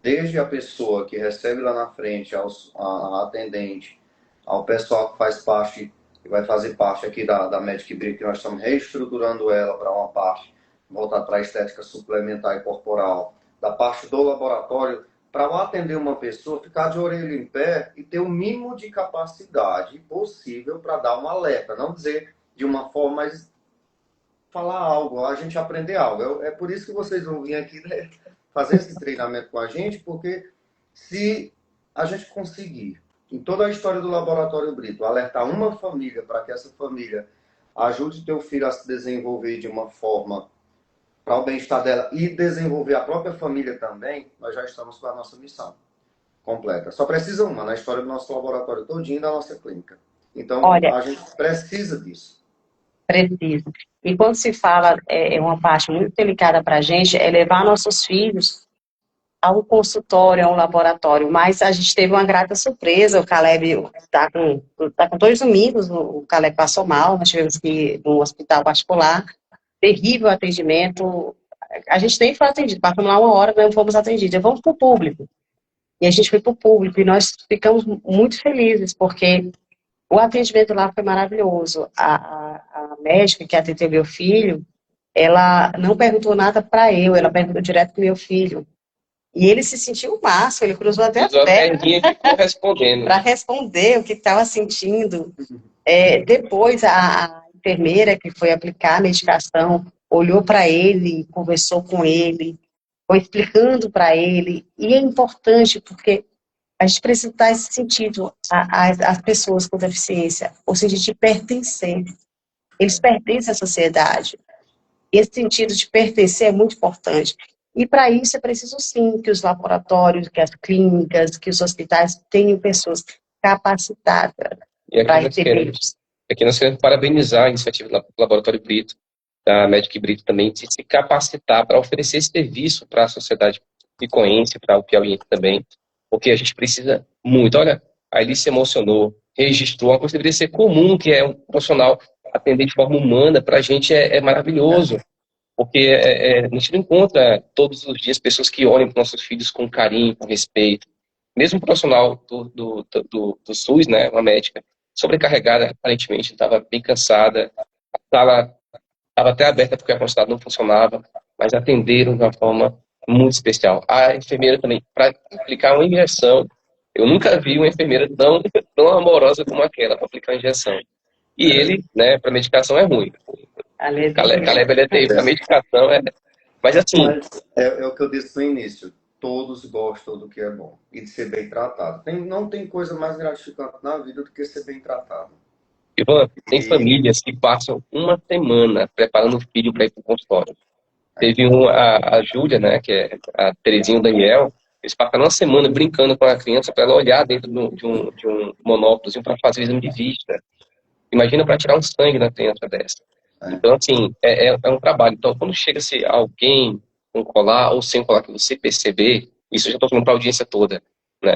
desde a pessoa que recebe lá na frente, a atendente, ao pessoal que faz parte, que vai fazer parte aqui da Medic Brito, que nós estamos reestruturando ela para uma parte voltada para a estética suplementar e corporal, da parte do laboratório, para ao atender uma pessoa, ficar de orelha em pé e ter o mínimo de capacidade possível para dar um alerta, não dizer de uma forma, mas falar algo, a gente aprender algo. É por isso que vocês vão vir aqui, né, fazer esse treinamento com a gente, porque se a gente conseguir, em toda a história do Laboratório Brito, alertar uma família para que essa família ajude teu filho a se desenvolver de uma forma para o bem-estar dela e desenvolver a própria família também, nós já estamos com a nossa missão completa. Só precisa uma na história do nosso laboratório todinho e da nossa clínica. Então, olha, a gente precisa disso. preciso. E quando se fala, uma parte muito delicada para a gente, é levar nossos filhos a um consultório, a um laboratório. Mas a gente teve uma grata surpresa, o Caleb tá com 2 domingos, o Caleb passou mal, nós tivemos que ir no hospital particular, terrível atendimento, a gente nem foi atendido, passamos lá 1 hora, não fomos atendidos, vamos para o público. E a gente foi para o público, e nós ficamos muito felizes, porque o atendimento lá foi maravilhoso. A médica que atendeu meu filho, ela não perguntou nada para ela perguntou direto para meu filho. E ele se sentiu o máximo, ele cruzou até as Usou a pernas perninha que ficou respondendo. para responder o que estava sentindo. Depois, a enfermeira que foi aplicar a medicação olhou para ele, conversou com ele, foi explicando para ele. E é importante porque a gente precisa dar esse sentido às pessoas com deficiência, o sentido de pertencer. Eles pertencem à sociedade. Esse sentido de pertencer é muito importante. E para isso é preciso sim que os laboratórios, que as clínicas, que os hospitais tenham pessoas capacitadas E para receber isso. aqui nós queremos parabenizar a iniciativa do Laboratório Brito, da Medic Brito também, de se capacitar para oferecer esse serviço para a sociedade picoense, para o piauiense também, porque a gente precisa muito. Olha, a Alice se emocionou, registrou uma coisa que deveria ser comum, que é um profissional atender de forma humana, para a gente é maravilhoso, porque a gente não encontra todos os dias pessoas que olhem para nossos filhos com carinho, com respeito. Mesmo o profissional do SUS, né, uma médica, sobrecarregada, aparentemente, estava bem cansada, a sala estava até aberta porque a consulta não funcionava, mas atenderam de uma forma muito especial. A enfermeira também, para aplicar uma injeção, Eu nunca vi uma enfermeira tão amorosa como aquela para aplicar a injeção. E ele, né, para medicação é ruim. Caleb, ele é terrível. A medicação é... Mas assim... Mas é o que eu disse no início. Todos gostam do que é bom e de ser bem tratado. Não tem coisa mais gratificante na vida do que ser bem tratado. Ivan, tem famílias que passam uma semana preparando o filho para ir para o consultório. Teve a Júlia, né, que é a Terezinha e o Daniel, eles passaram uma semana brincando com a criança para ela olhar dentro de um monóculozinho para fazer o exame de vista. Imagina para tirar um sangue na criança dessa. Então, assim, é um trabalho. Então, quando chega-se alguém com colar ou sem colar que você perceber, isso eu já estou falando para a audiência toda, né?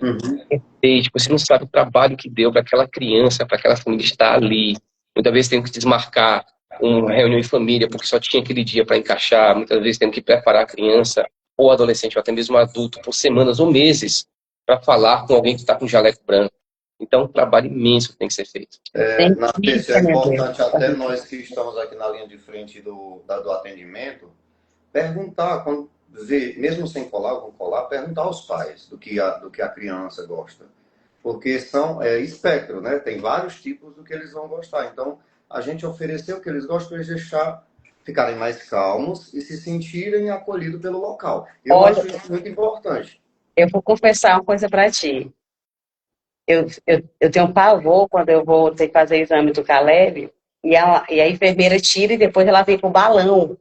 E, tipo, você não sabe o trabalho que deu para aquela criança, para aquela família estar ali. Muitas vezes tem que desmarcar uma reunião em família porque só tinha aquele dia para encaixar. Muitas vezes tem que preparar a criança ou adolescente ou até mesmo adulto por semanas ou meses para falar com alguém que está com jaleco branco. Então, um trabalho imenso tem que ser feito. É importante até nós que estamos aqui na linha de frente do atendimento, perguntar, quando ver, mesmo sem colar ou com colar, perguntar aos pais do que a criança gosta. Porque são espectro, né? Tem vários tipos do que eles vão gostar. Então, a gente oferecer o que eles gostam e deixar ficarem mais calmos e se sentirem acolhidos pelo local. Eu acho isso muito importante. Eu vou confessar uma coisa para ti. Eu tenho um pavor quando eu vou ter que fazer exame do Caleb e a enfermeira tira e depois ela vem com o balão.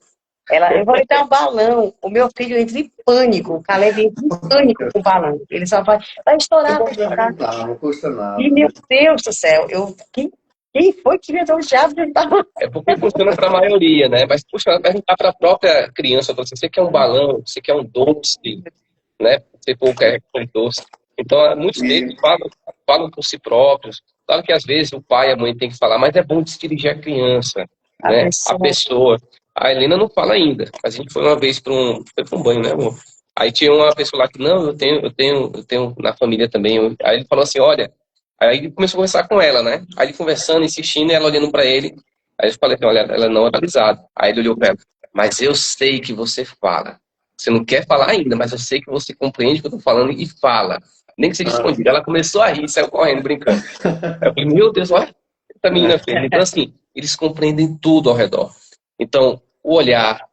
Eu vou lhe dar um balão. O meu filho entra em pânico. O Caleb entra em pânico com o balão. Ele só vai estourar, vai estourar. Não custa nada. E, meu Deus do céu, quem foi que inventou o diabo de balão? É porque funciona para a maioria, né? Mas, puxa, perguntar para a própria criança, você quer um balão, você quer um doce, né? Você quer um doce. Então, muitos deles falam por si próprios. Claro que às vezes o pai e a mãe têm que falar, mas é bom de se dirigir à criança, né? A pessoa. A Helena não fala ainda, mas a gente foi uma vez para um banho, né, amor? Aí tinha uma pessoa lá que, não, eu tenho na família também. Aí ele falou assim, olha, aí ele começou a conversar com ela, né? Aí ele conversando, insistindo, e ela olhando para ele. Aí eu falei assim, olha, ela não é balizada. Aí ele olhou para ela, mas eu sei que você fala. Você não quer falar ainda, mas eu sei que você compreende o que eu tô falando e fala. Nem que seja escondido. Ela começou a rir e saiu correndo, brincando. Aí eu falei, meu Deus, olha essa menina fez. Então, assim, eles compreendem tudo ao redor. Então, o olhar,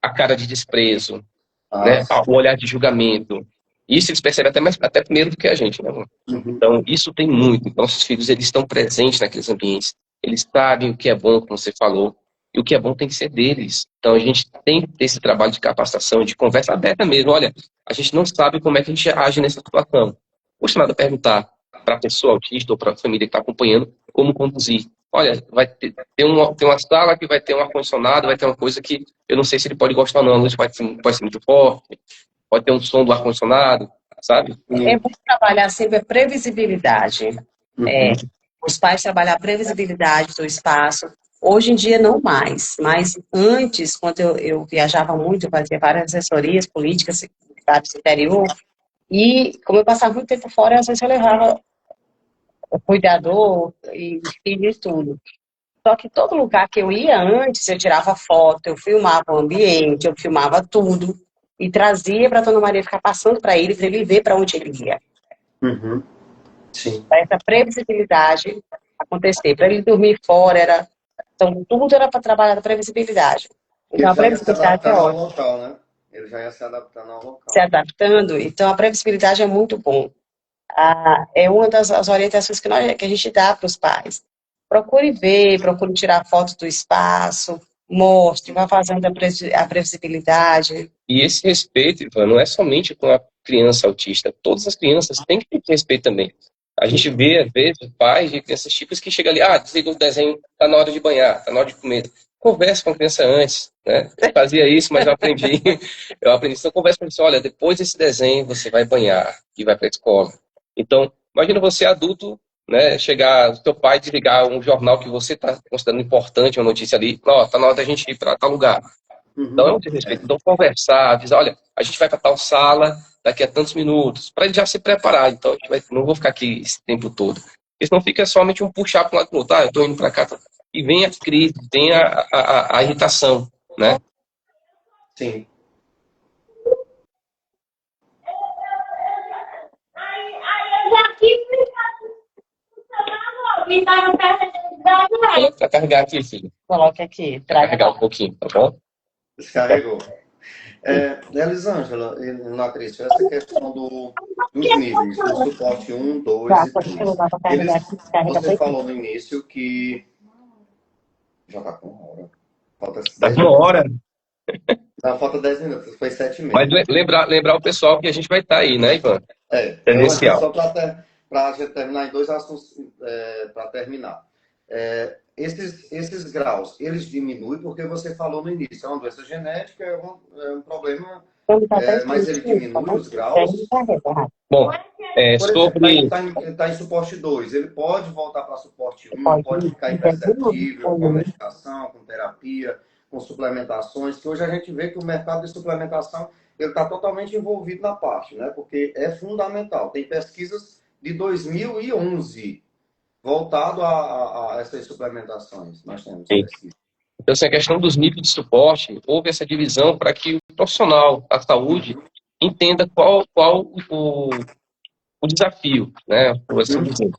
a cara de desprezo, né? O olhar de julgamento. Isso eles percebem até primeiro do que a gente, né, amor? Então, isso tem muito. Então, nossos filhos, eles estão presentes naqueles ambientes. Eles sabem o que é bom, como você falou. E o que é bom tem que ser deles. Então, a gente tem que ter esse trabalho de capacitação, de conversa aberta mesmo. Olha, a gente não sabe como é que a gente age nessa situação. Custa nada perguntar para a pessoa autista ou para a família que está acompanhando como conduzir. Olha, vai ter uma sala que vai ter um ar-condicionado, vai ter uma coisa que eu não sei se ele pode gostar ou não. A luz pode ser muito forte, pode ter um som do ar-condicionado, sabe? É bom trabalhar sempre a previsibilidade. Os pais trabalhar a previsibilidade do espaço. Hoje em dia não mais, mas antes, quando eu viajava muito, eu fazia várias assessorias políticas, cidades do interior, e como eu passava muito tempo fora, às vezes eu levava o cuidador e filho e tudo. Só que todo lugar que eu ia antes, eu tirava foto, eu filmava o ambiente, eu filmava tudo e trazia para a Dona Maria ficar passando para ele ver para onde ele ia. Sim. Para essa previsibilidade acontecer. Para ele dormir fora, então tudo era para trabalhar da previsibilidade. Então a previsibilidade é ótima. Local, né? Ele já ia se adaptando ao local. Se adaptando, então a previsibilidade é muito bom. É uma das orientações que a gente dá para os pais. Procure ver, procure tirar fotos do espaço, mostre, vá fazendo a previsibilidade. E esse respeito, Ivan, não é somente com a criança autista. Todas as crianças têm que ter respeito também. A gente vê, às vezes, pais de crianças típicas que chegam ali, desliga o desenho, tá na hora de banhar, tá na hora de comer. Converse com a criança antes, né? Eu fazia isso, mas eu aprendi. Então, converse com a criança, olha, depois desse desenho, você vai banhar e vai para a escola. Então, imagina você adulto, né, chegar, o seu pai desligar um jornal que você está considerando importante, uma notícia ali, tá na hora da gente ir para tal lugar. Então, é um desrespeito. Então, conversar, avisar, olha, a gente vai para tal sala daqui a tantos minutos, para ele já se preparar. Então, não vou ficar aqui esse tempo todo. Porque senão fica somente um puxar para um lado para o outro. Eu estou indo para cá. E vem a crise, vem a irritação, né? Coloca pra carregar aqui, filho. Coloque aqui. Pra carregar um pouquinho, tá bom? Descarregou. Elisângela e Natrícia, essa questão dos níveis, do suporte 1, 2 e 3. Você falou no início que... Já está com uma hora. Falta 10 Tá com uma hora. Não, falta 10 minutos, foi 7h30. Mas lembrar o pessoal que a gente vai estar aí, né, Ivan? Tendencial. Só para a gente terminar em 2 assuntos para terminar. Esses graus, eles diminuem porque você falou no início, é uma doença genética, é um problema, mas ele diminui os graus. Bom, sobre... Ele está em suporte 2, ele pode voltar para suporte 1, pode ficar imperceptível com a medicação, com terapia, com suplementações, que hoje a gente vê que o mercado de suplementação ele está totalmente envolvido na parte, né? Porque é fundamental. Tem pesquisas de 2011 voltado a essas suplementações. Nós temos pesquisa. Então, assim, a questão dos níveis de suporte, houve essa divisão para que o profissional da saúde entenda qual o desafio, né? Por assim dizer.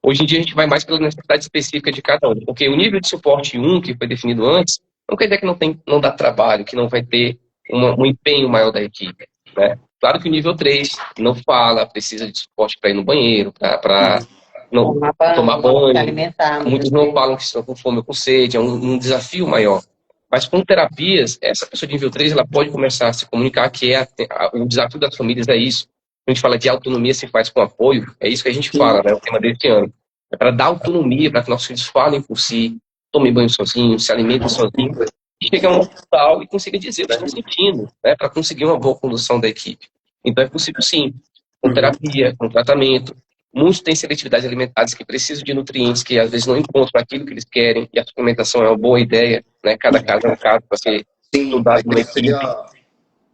Hoje em dia a gente vai mais pela necessidade específica de cada um, porque o nível de suporte 1, que foi definido antes, não quer dizer que não dá trabalho, que não vai ter um empenho maior da equipe, né? Claro que o nível 3 não fala, precisa de suporte para ir no banheiro, para tomar banho, muitos não falam que estão com fome ou com sede, é um desafio maior. Mas com terapias, essa pessoa de nível 3, ela pode começar a se comunicar, que o desafio das famílias é isso. A gente fala de autonomia se faz com apoio, é isso que a gente fala, né? O tema deste ano. É para dar autonomia, para que nossos filhos falem por si, tomem banho sozinhos, se alimentem sozinhos, e cheguem a um hospital e consigam dizer o que estão sentindo, né? Para conseguir uma boa condução da equipe. Então é possível sim, com terapia, com tratamento. Muitos têm seletividades alimentares que precisam de nutrientes que às vezes não encontram aquilo que eles querem, e a suplementação é uma boa ideia, né? Cada caso é um caso para ser estudado numa equipe.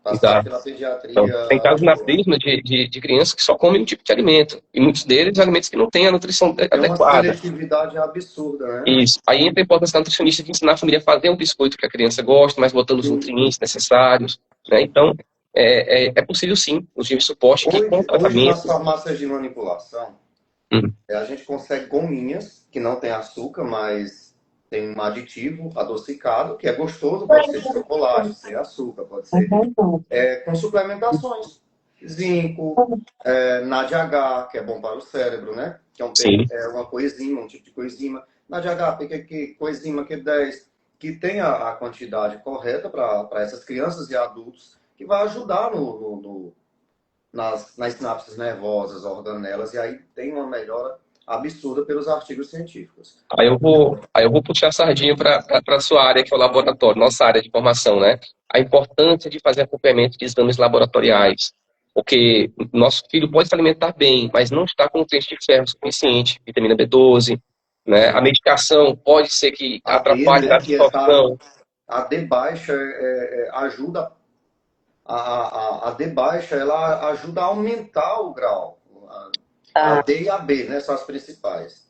Passar pela pediatria. Então, tem casos na prisma de crianças que só comem um tipo de alimento. E muitos deles, alimentos que não têm a nutrição adequada. Uma seletividade absurda, né? Isso. Aí entra a importância da nutricionista de ensinar a família a fazer um biscoito que a criança gosta, mas botando os nutrientes necessários, né? Então, é possível sim, os níveis de suporte que com tratamento... Hoje, nas farmácias de manipulação, a gente consegue gominhas que não tem açúcar, mas tem um aditivo adocicado, que é gostoso, pode ser de chocolate, sem açúcar, pode ser com suplementações. Zinco, NADH, que é bom para o cérebro, né? Que é uma coenzima, um tipo de coenzima. NADH, coenzima Q10, que tem a quantidade correta para essas crianças e adultos, que vai ajudar nas sinapses nervosas, organelas, e aí tem uma melhora absurda pelos artigos científicos. Aí eu vou puxar a sardinha para a sua área, que é o laboratório, nossa área de formação, né? A importância de fazer acompanhamento de exames laboratoriais. Porque nosso filho pode se alimentar bem, mas não está com nutrientes de ferro suficiente, vitamina B12, né? A medicação pode ser que atrapalhe a absorção. A D baixa ajuda, a D baixa ela ajuda a aumentar o grau. A D e a B, né, são as principais.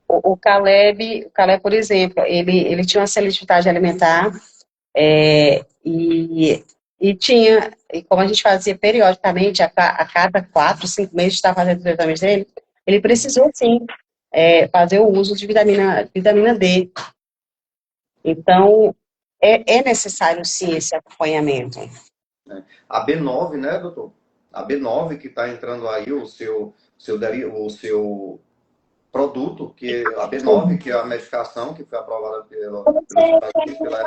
O Caleb, por exemplo, ele tinha uma seletividade alimentar e como a gente fazia periodicamente, a cada 4, 5 meses estava fazendo os exames dele, ele precisou sim fazer o uso de vitamina D. Então, é necessário sim esse acompanhamento. A B9, né, doutor? A B9 que está entrando aí, o seu produto, que a B9, que é a medicação que foi aprovada pela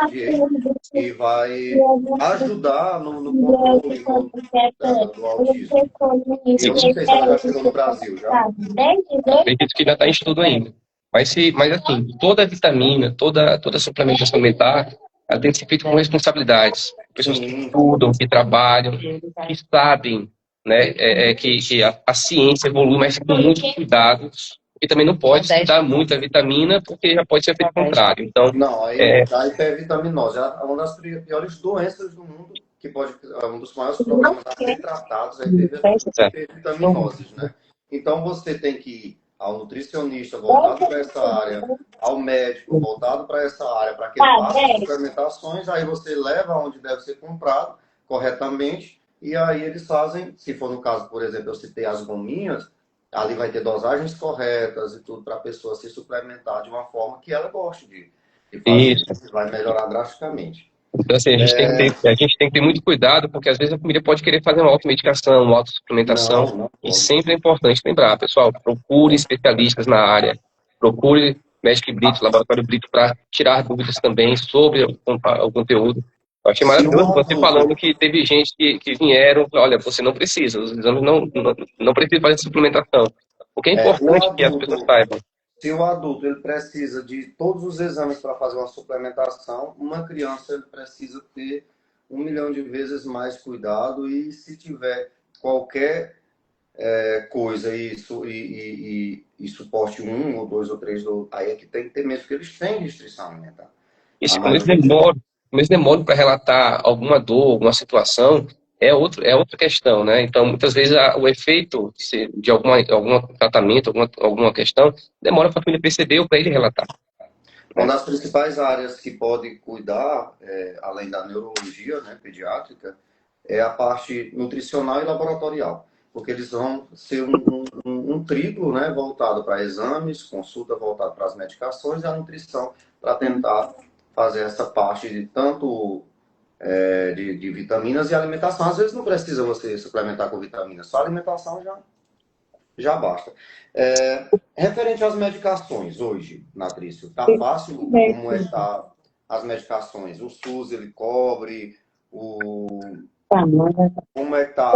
FDA, e vai ajudar no controle do autismo. Eu não sei se ela já chegou no Brasil, já. Acredito que ainda está em estudo ainda. Mas assim, toda vitamina, toda suplementação alimentar, ela tem que ser feita com responsabilidades. Pessoas que estudam, que trabalham, que sabem, né, que a ciência evolui, mas com muito cuidado. E também não pode dar muita vitamina, porque já pode ser feito o contrário. Então, não, a hipervitaminose é uma das piores doenças do mundo, que pode um dos maiores problemas a ser tratados é a hipervitaminose, né? Então você tem que ir ao nutricionista voltado para essa área, ao médico voltado para essa área, para que ele faça suplementações, aí você leva onde deve ser comprado corretamente, e aí eles fazem, se for no caso, por exemplo, eu citei as gominhas, Ali vai ter dosagens corretas e tudo para a pessoa se suplementar de uma forma que ela goste de fazer. Isso. Vai melhorar drasticamente. Então, assim, a gente tem que ter muito cuidado, porque às vezes a família pode querer fazer uma automedicação, uma autossuplementação, Não, não e pode. sempre é importante lembrar, pessoal, procure especialistas na área, procure médico Brito, laboratório Brito, para tirar dúvidas também sobre o conteúdo. Eu achei Se o maravilhoso você falando adulto, que teve gente que vieram, olha, você não precisa, os exames não precisa fazer suplementação. O que é o importante que as pessoas adulto, saibam. se o adulto ele precisa de todos os exames para fazer uma suplementação, uma criança ele precisa ter 1 milhão de vezes mais cuidado e se tiver qualquer coisa e suporte um ou dois ou três, aí é que tem que ter mesmo, porque eles têm restrição alimentar. A Isso, maioria como eles demoram para relatar alguma dor, alguma situação, é outra questão, né? Então, muitas vezes, o efeito de algum tratamento, alguma questão, demora para a família perceber ou para ele relatar, uma né? das principais áreas que pode cuidar, além da neurologia, né, pediátrica, é a parte nutricional e laboratorial, porque eles vão ser um triplo, né, voltado para exames, consulta voltada para as medicações e a nutrição para tentar fazer essa parte de tanto de vitaminas e alimentação. Às vezes não precisa você suplementar com vitaminas, só a alimentação já basta. Referente às medicações hoje, Natrício, tá fácil como é que tá as medicações? O SUS ele cobre, como é que tá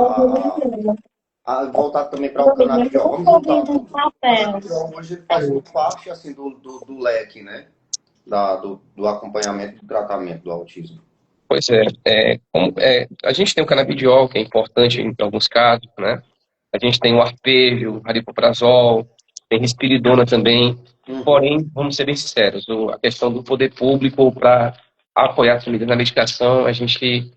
voltado também para o canabidiol. Vamos juntar tudo. O canabidiol hoje ele faz muito parte assim do leque, né? Do acompanhamento do tratamento do autismo. Pois a gente tem o canabidiol, que é importante em alguns casos, né? A gente tem o arpegio, o aripiprazol, tem risperidona também. Uhum. Porém, vamos ser bem sinceros, a questão do poder público para apoiar as famílias na medicação, a gente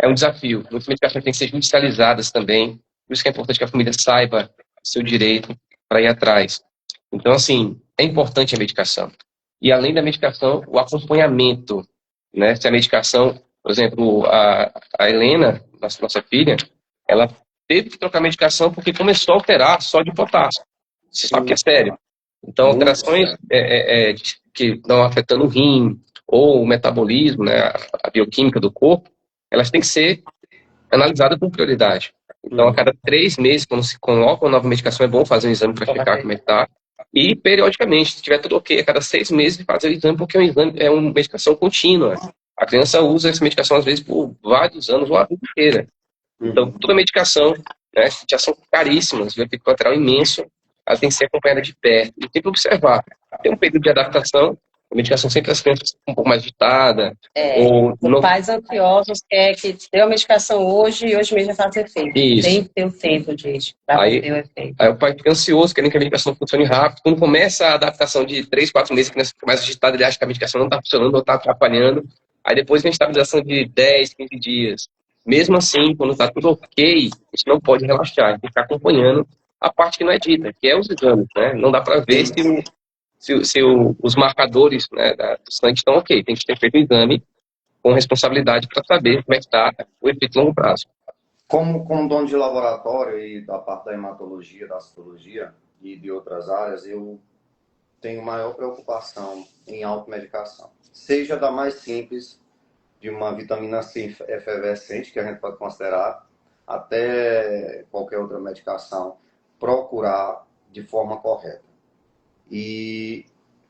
é um desafio. Muitas medicações têm que ser judicializadas também. Por isso que é importante que a família saiba o seu direito para ir atrás. Então, assim, é importante a medicação. E além da medicação, o acompanhamento, né? Se a medicação, por exemplo, a Helena, nossa filha, ela teve que trocar medicação porque começou a alterar só de potássio. Você sabe que é sério. Então, Muito alterações sério. que estão afetando o rim ou o metabolismo, né, a bioquímica do corpo, elas têm que ser analisadas com prioridade. Então, a Uhum. cada 3 meses, quando se coloca uma nova medicação, é bom fazer um exame para checar como é que está. E, periodicamente, se tiver tudo ok, a cada 6 meses, fazer o exame, porque é uma medicação contínua. A criança usa essa medicação, às vezes, por vários anos, ou a vida inteira. Então, Uhum. toda medicação, né, já são caríssimas, o efeito colateral imenso, ela tem que ser acompanhada de perto. E tem que observar. Tem um período de adaptação, a medicação sempre as crianças ficam um pouco mais agitada, ou Os não. pais ansiosos quer que dê a medicação hoje e hoje mesmo já faz efeito. Isso. Tem que ter o tempo, gente, para Aí, ter o efeito. aí o pai fica ansioso, querendo que a medicação funcione rápido. Quando começa a adaptação de 3, 4 meses, a criança fica mais agitada, ele acha que a medicação não está funcionando ou está atrapalhando. Aí depois vem a estabilização de 10, 15 dias. Mesmo assim, quando está tudo ok, a gente não pode relaxar, a gente tem que ficar acompanhando a parte que não é dita, que é os exames, né? Não dá para ver Sim. se os marcadores, né, do sangue estão ok. Tem que ter feito o exame com responsabilidade para saber como é que está o efeito a longo prazo. Como dono de laboratório e da parte da hematologia, da citologia e de outras áreas, eu tenho maior preocupação em automedicação. Seja da mais simples, de uma vitamina C efervescente, que a gente pode considerar, até qualquer outra medicação, procurar de forma correta. E,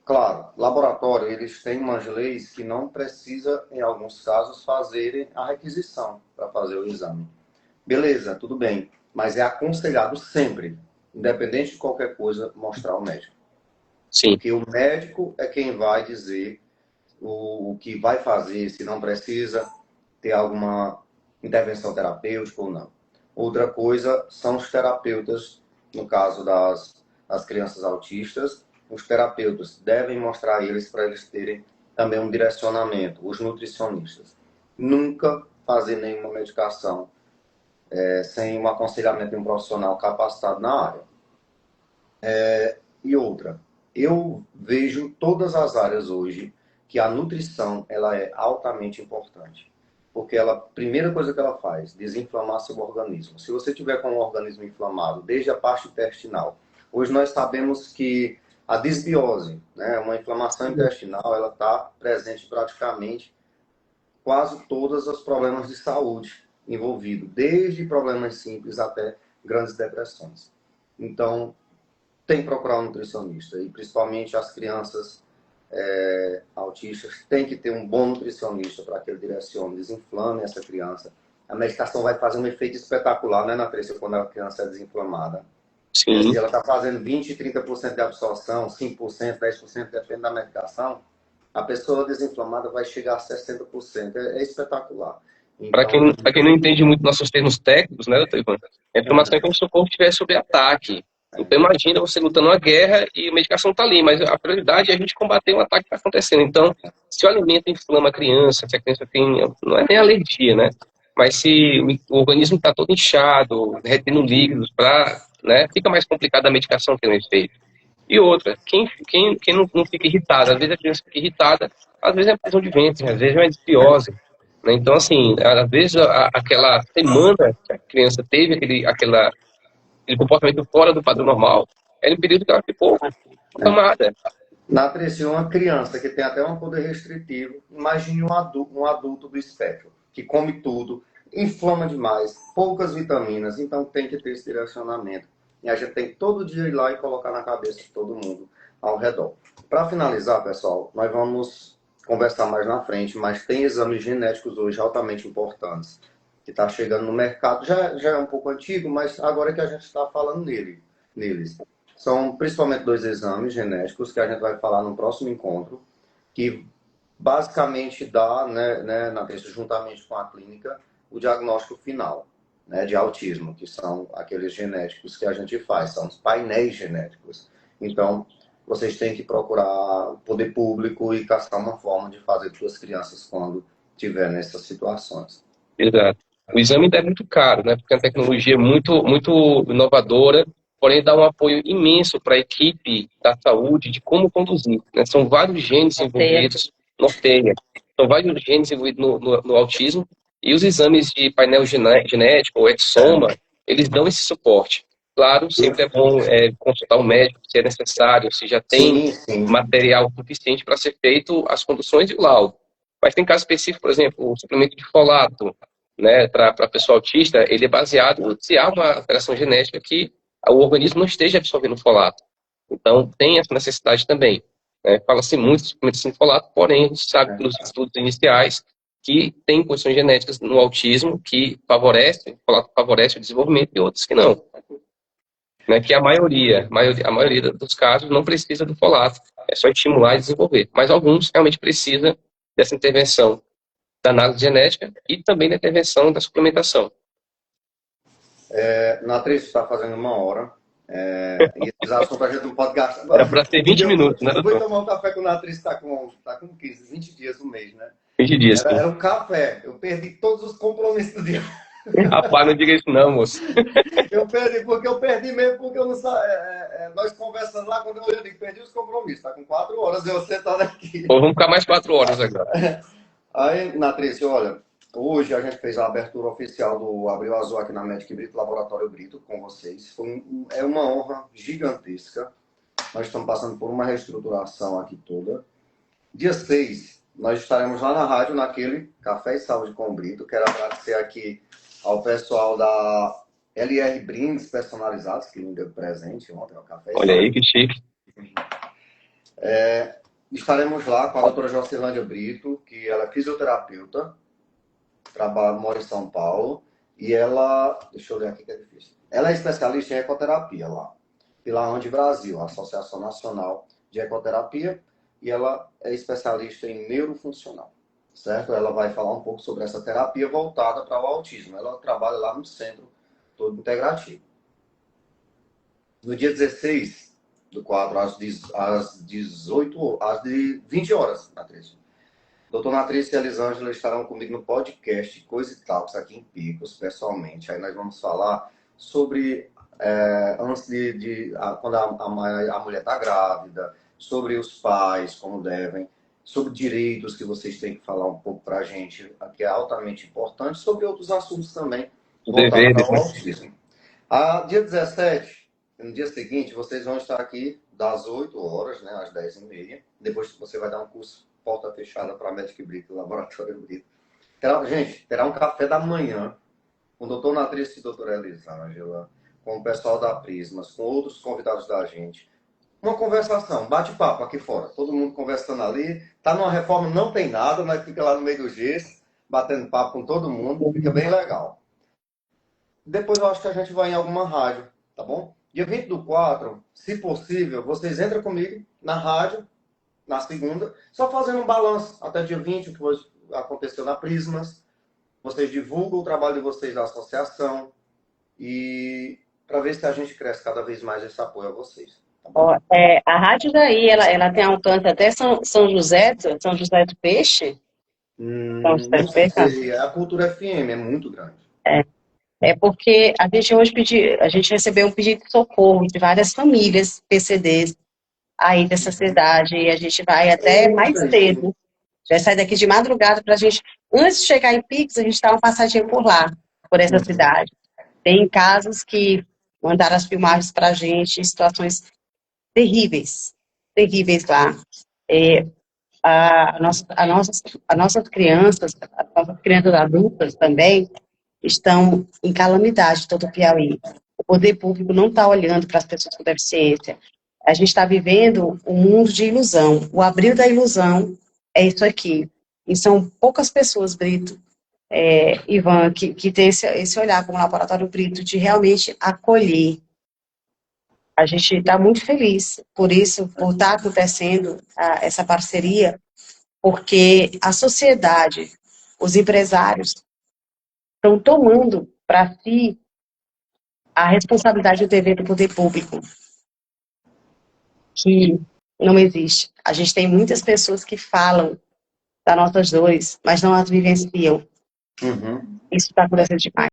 claro, laboratório, eles têm umas leis que não precisa, em alguns casos, fazerem a requisição para fazer o exame. Beleza, tudo bem, mas é aconselhado sempre, independente de qualquer coisa, mostrar ao médico. Sim, Porque o médico é quem vai dizer o que vai fazer, se não precisa ter alguma intervenção terapêutica ou não. Outra coisa são os terapeutas, no caso das crianças autistas, os terapeutas devem mostrar a eles para eles terem também um direcionamento, os nutricionistas. Nunca fazer nenhuma medicação sem um aconselhamento de um profissional capacitado na área. E outra, eu vejo todas as áreas hoje que a nutrição ela é altamente importante. porque ela, a primeira coisa que ela faz, desinflamar seu organismo. Se você tiver com um organismo inflamado, desde a parte intestinal, hoje nós sabemos que a disbiose, né, uma inflamação intestinal, ela está presente praticamente quase todos os problemas de saúde envolvidos, desde problemas simples até grandes depressões. Então, tem que procurar um nutricionista, e principalmente as crianças autistas têm que ter um bom nutricionista para que ele direcione, desinflame essa criança. A medicação vai fazer um efeito espetacular, né, Natrícia, quando a criança é desinflamada. Sim. Se ela está fazendo 20%, 30% de absorção, 5%, 10%, depende da medicação, a pessoa desinflamada vai chegar a 60%. É espetacular. Para Então, quem não entende muito nossos termos técnicos, né, doutor Ivan? A inflamação é como se o corpo estivesse sob ataque. Então, imagina você lutando uma guerra e a medicação está ali, mas a prioridade é a gente combater o ataque que está acontecendo. Então, se o alimento inflama a criança, se a criança tem, não é nem alergia, né? Mas se o organismo está todo inchado, retendo líquidos, né, fica mais complicado a medicação ter um efeito. E outra, quem não fica irritado, às vezes a criança fica irritada, às vezes é uma prisão de ventre, às vezes é uma desbiose. Né? Então, assim, às vezes aquela semana que a criança teve aquele comportamento fora do padrão normal, era um período que ela ficou inflamada. Natrícia, uma criança que tem até um poder restritivo, imagine um adulto do espectro, que come tudo, inflama demais, poucas vitaminas, então tem que ter esse direcionamento. E a gente tem que todo dia ir lá e colocar na cabeça de todo mundo ao redor. Para finalizar, pessoal, nós vamos conversar mais na frente, mas tem exames genéticos hoje altamente importantes, que está chegando no mercado, já é um pouco antigo, mas agora é que a gente está falando neles. São principalmente 2 exames genéticos que a gente vai falar no próximo encontro, que basicamente dá, né, juntamente com a clínica, o diagnóstico final, né, de autismo, que são aqueles genéticos que a gente faz, são os painéis genéticos. Então, vocês têm que procurar o poder público e caçar uma forma de fazer para suas crianças quando tiver nessas situações. Exato. O exame ainda é muito caro, né? Porque é uma tecnologia muito, muito inovadora, porém dá um apoio imenso para a equipe da saúde de como conduzir. Né? São vários genes envolvidos, norteia. São vários genes envolvidos no autismo, e os exames de painel genético ou exoma, eles dão esse suporte. Claro, sempre é bom consultar o médico se é necessário, se já tem material suficiente para ser feito as conduções e o laudo. Mas tem casos específicos, por exemplo, o suplemento de folato, né, para a pessoa autista, ele é baseado se há uma alteração genética que o organismo não esteja absorvendo folato. Então, tem essa necessidade também. Né? Fala-se muito de suplemento de folato, porém, a gente sabe pelos estudos iniciais que tem condições genéticas no autismo que o folato favorece o desenvolvimento e outros que não. Né? Que a maioria dos casos não precisa do folato, é só estimular e desenvolver. Mas alguns realmente precisam dessa intervenção da análise genética e também da intervenção da suplementação. Natrícia está fazendo 1 hora. E esses assuntos a gente não pode gastar. Era para ter 20 minutos, né, eu doutor? fui tomar um café com o Natrícia, está com 15, 20 dias no mês, né? 20 dias. Era um café. Eu perdi todos os compromissos do dia. Rapaz, não diga isso não, moço. Eu perdi mesmo, porque eu não nós conversando lá, quando eu digo, perdi os compromissos. Está com 4 horas eu sentado aqui. Pô, vamos ficar mais 4 horas agora. Aí, Natrícia, olha, hoje a gente fez a abertura oficial do Abril Azul aqui na Medic Brito, Laboratório Brito, com vocês. É uma honra gigantesca. Nós estamos passando por uma reestruturação aqui toda. Dia 6, nós estaremos lá na rádio, naquele Café e Saúde com o Brito. Quero agradecer aqui ao pessoal da LR Brindes Personalizados, que me deu presente ontem, o Café e Olha aí, que chique. Estaremos lá com a doutora Jocilândia Brito, que ela é fisioterapeuta, mora em São Paulo, e ela, deixa eu ler aqui que é difícil, ela é especialista em ecoterapia lá, pela Onde Brasil, a Associação Nacional de Ecoterapia, e ela é especialista em neurofuncional, certo? Ela vai falar um pouco sobre essa terapia voltada para o autismo. Ela trabalha lá no Centro Todo Integrativo. No dia 16 do 4, às 20 horas, Natrícia. Doutor Natrícia e a Elisângela estarão comigo no podcast Coisa e Talks aqui em Picos, pessoalmente. Aí nós vamos falar sobre, antes quando a mulher está grávida, sobre os pais, como devem sobre direitos que vocês têm que falar um pouco para a gente, que é altamente importante, sobre outros assuntos também voltados Deveres, ao né? autismo. Dia 17, no dia seguinte, vocês vão estar aqui das 8 horas, né, às 10h30. Depois você vai dar um curso porta fechada para Magic Brito, Laboratório Brito. Gente, terá um café da manhã com o doutor Natrice e a doutora Elisângela, com o pessoal da Prismas, com outros convidados da gente. Uma conversação, bate-papo aqui fora. Todo mundo conversando ali. Tá numa reforma, não tem nada, mas fica lá no meio do gesso, batendo papo com todo mundo. Fica bem legal. Depois eu acho que a gente vai em alguma rádio, tá bom? Dia 20/4, se possível, vocês entram comigo na rádio, na segunda, só fazendo um balanço até dia 20, o que aconteceu na Prismas. Vocês divulgam o trabalho de vocês da associação e para ver se a gente cresce cada vez mais esse apoio a vocês. Tá bom? A rádio daí, ela tem alcance até São José do Peixe? São José Não do Peixe? sei, a Cultura FM é muito grande. É porque a gente hoje a gente recebeu um pedido de socorro de várias famílias PCDs aí dessa cidade, e a gente vai até mais cedo. Já sai daqui de madrugada para a gente, antes de chegar em Pix, a gente dá uma passadinha por lá, por essa cidade. Tem casos que mandaram as filmagens para a gente, situações terríveis lá. As nossas crianças adultas também, estão em calamidade todo o Piauí. O poder público não está olhando para as pessoas com deficiência. A gente está vivendo um mundo de ilusão. O abril da ilusão é isso aqui. E são poucas pessoas, Brito, Ivan, que tem esse olhar como Laboratório Brito, de realmente acolher. A gente está muito feliz por isso, por estar acontecendo essa parceria, porque a sociedade, os empresários, estão tomando para si a responsabilidade e o dever do poder público, que não existe. A gente tem muitas pessoas que falam das nossas dores, mas não as vivenciam. Isso está acontecendo demais.